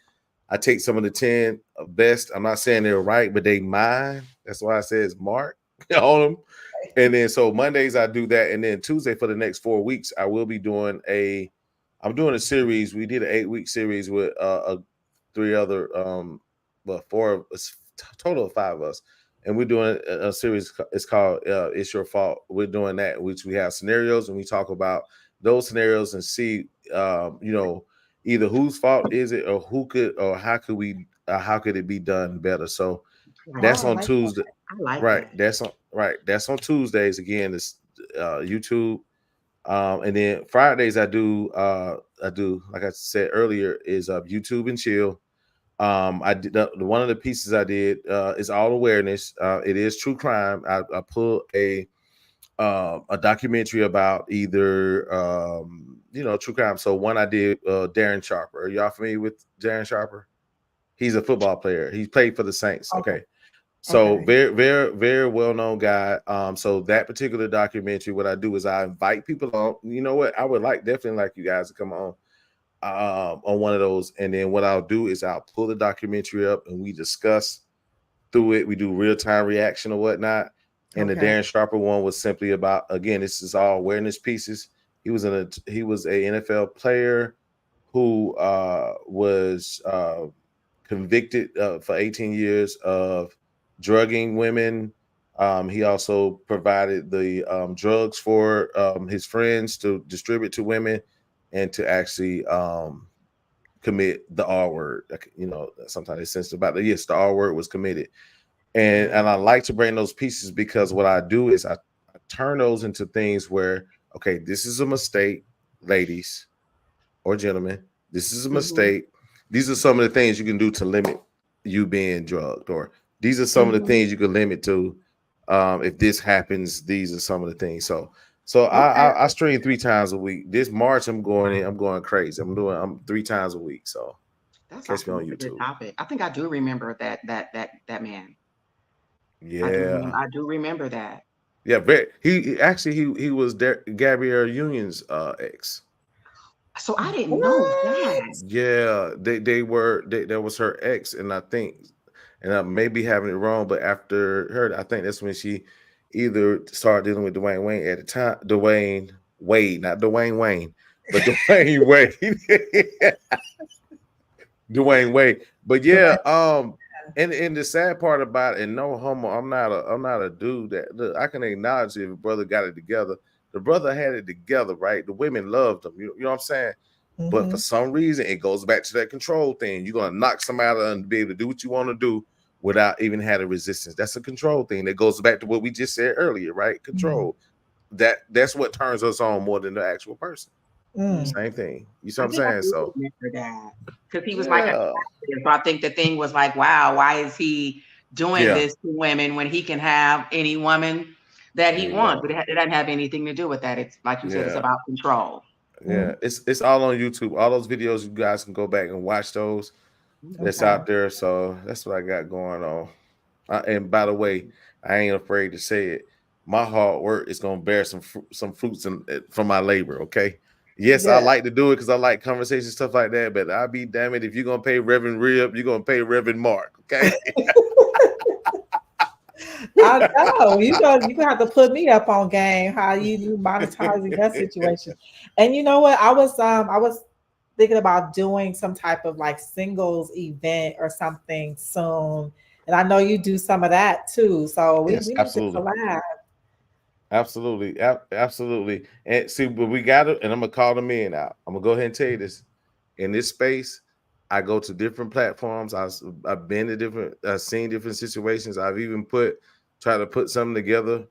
I take some of the 10 best. I'm not saying they're right, but they mine. That's why I says Mark on them. And then so Mondays I do that, and then Tuesday for the next 4 weeks I will be doing I'm doing a series. We did an 8-week series with three other well, four of us, total of five of us, and we're doing a series. It's called "It's Your Fault." We're doing that, which we have scenarios, and we talk about those scenarios and see, either whose fault is it, or who could, or how could it be done better. So Right. that's oh, I on like Tuesday. I like Right. that. That's on Tuesdays again. It's YouTube. And then Fridays I do, like I said earlier, is YouTube and chill. I did one of the pieces I did is all awareness. It is true crime. I pull a documentary about either true crime. So one I did Darren Sharper. Are y'all familiar with Darren Sharper? He's a football player. He played for the Saints. that. Okay. So Okay. very, very, very well known guy. So that particular documentary, what I do is I invite people on. You know what? I would definitely like you guys to come on one of those. And then what I'll do is I'll pull the documentary up and we discuss through it. We do real time reaction or whatnot. And the Okay. Darren Sharper one was simply about, again, this is all awareness pieces. He was a NFL player who was convicted for 18 years of drugging women. He also provided the drugs for his friends to distribute to women and to actually commit the R word. Sometimes it's sensitive about it. Yes, the R word was committed. And I like to bring those pieces because what I do is I turn those into things where, okay, this is a mistake, ladies or gentlemen. This is a Hmm. mistake. These are some of the things you can do to limit you being drugged, or these are some of the Hmm. things you can limit to. If this happens, these are some of the things. So Okay. I stream 3 times a week. This March I'm going crazy. I'm 3 times a week. So That's Catch me awesome. on That's a good YouTube. topic. I think I do remember that man. Yeah, I do remember that. yeah. He was Gabrielle Union's ex. So I didn't know that. What? Yeah, that was her ex, and I think, and I may be having it wrong, but after her, I think that's when she either started dealing with Dwayne Wayne at the time. Dwayne Wade, not Dwayne Wayne, but Dwayne Wade. Dwayne Wade. But yeah, and the sad part about it, and no homo, I'm not a dude that look, I can acknowledge if a brother got it together. The brother had it together, right? The women loved him. You know what I'm saying? But for Mhm. some reason, it goes back to that control thing. You're gonna knock somebody out and be able to do what you want to do without even having resistance. That's a control thing. That goes back to what we just said earlier, right? Control. That's what turns us on more than the actual person. Mm. Same thing. You see what I I'm think I saying? do So remember that because he was like, yeah, so I think the thing was like, wow, why is he doing yeah. this to women when he can have any woman that There he you wants? go. But it doesn't have anything to do with that. It's like you said, it's Yeah. about control. Yeah, Mm. it's all on YouTube. All those videos, you guys can go back and watch those. That's Okay. out there. So that's what I got going on. And by the way, I ain't afraid to say it. My hard work is gonna bear some fruits from my labor. Okay. Yes, I Yeah. like to do it because I like conversation stuff like that. But I'll be damn it if you're gonna pay Reverend Rib, you're gonna pay Reverend Mark. Okay. I know you gonna have to put me up on game. How you monetizing that situation? And you know what? I was thinking about doing some type of like singles event or something soon. And I know you do some of that too. So Yes, we need to absolutely. collab. Absolutely, absolutely. And see, but we got it, and I'm gonna call the men out. I'm gonna go ahead and tell you this. In this space, I go to different platforms. I've been to I've seen different situations. I've even try to put something together.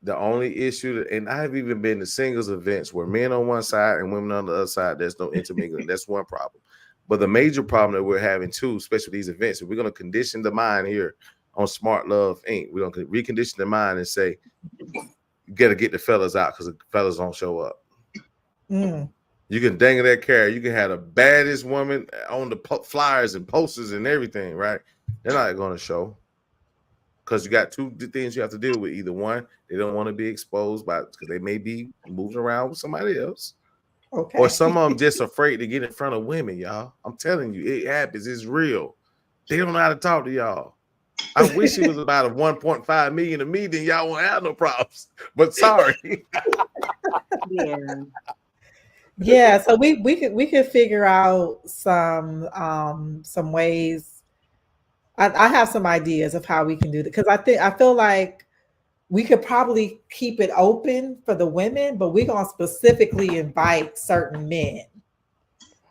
The only issue, and I've even been to singles events where men on one side and women on the other side. There's no intermingling. That's one problem. But the major problem that we're having too, especially these events, is we're gonna condition the mind here on Smart Love Inc. We're gonna recondition the mind and say, you got to get the fellas out because the fellas don't show up. Mm. You can dangle that carrot. You can have the baddest woman on the flyers and posters and everything, right? They're not going to show because you got two things you have to deal with. Either one, they don't want to be exposed because they may be moving around with somebody else, or Okay. some of them just afraid to get in front of women, y'all. I'm telling you, it happens. It's real. They don't know how to talk to y'all. I wish it was about a 1.5 million to me, then y'all won't have no problems. But sorry. Yeah. Yeah, so we could figure out some ways. I have some ideas of how we can do that because I feel like we could probably keep it open for the women, but we're gonna specifically invite certain men.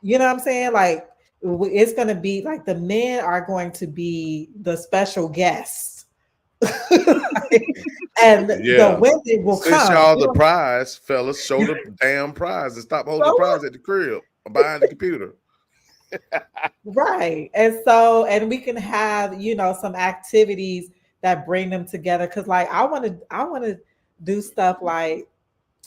You know what I'm saying? Like it's gonna be like the men are going to be the special guests. And the Yeah. women will Since come. y'all You the know, prize, fellas, show the damn prize and stop holding the so prize at the crib or behind the computer. right. And so, and we can have, you know, some activities that bring them together. Cause like I want to do stuff like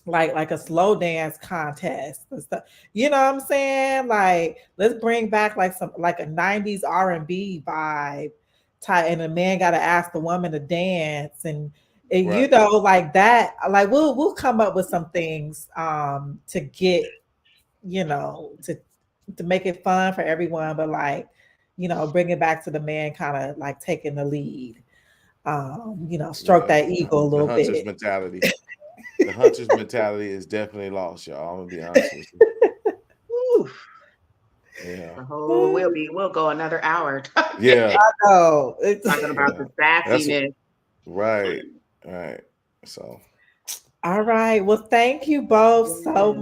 a slow dance contest and stuff. You know what I'm saying? Like let's bring back like some like a 90s R&B vibe type and the man gotta ask the woman to dance and you Right. know, like that, like we'll come up with some things to get, you know, to make it fun for everyone, but like, you know, bring it back to the man kind of like taking the lead. You know, stroke Yeah. that ego a The little hunter's bit. mentality. The hunter's mentality is definitely lost, y'all. I'm gonna be honest with you. Whew. Yeah. We'll go another hour Yeah. Oh, it's talking about Yeah. the That's sassiness. right. Right. So all right. Well, thank you both so Yeah.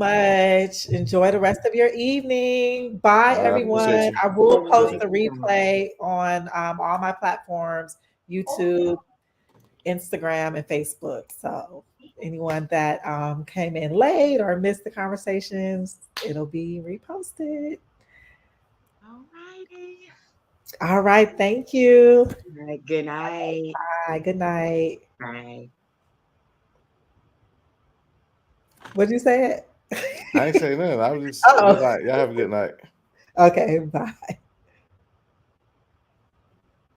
much. Enjoy the rest of your evening. Bye, I appreciate everyone. you. I will post Appreciate the you. replay on all my platforms, YouTube, Instagram, and Facebook. So anyone that came in late or missed the conversations, it'll be reposted. All righty. All right. Thank you. All right. Good night. Bye. Good night. Bye. What did you say? I ain't saying nothing. I was just Oh, good night. Y'all have a good night. okay. Bye.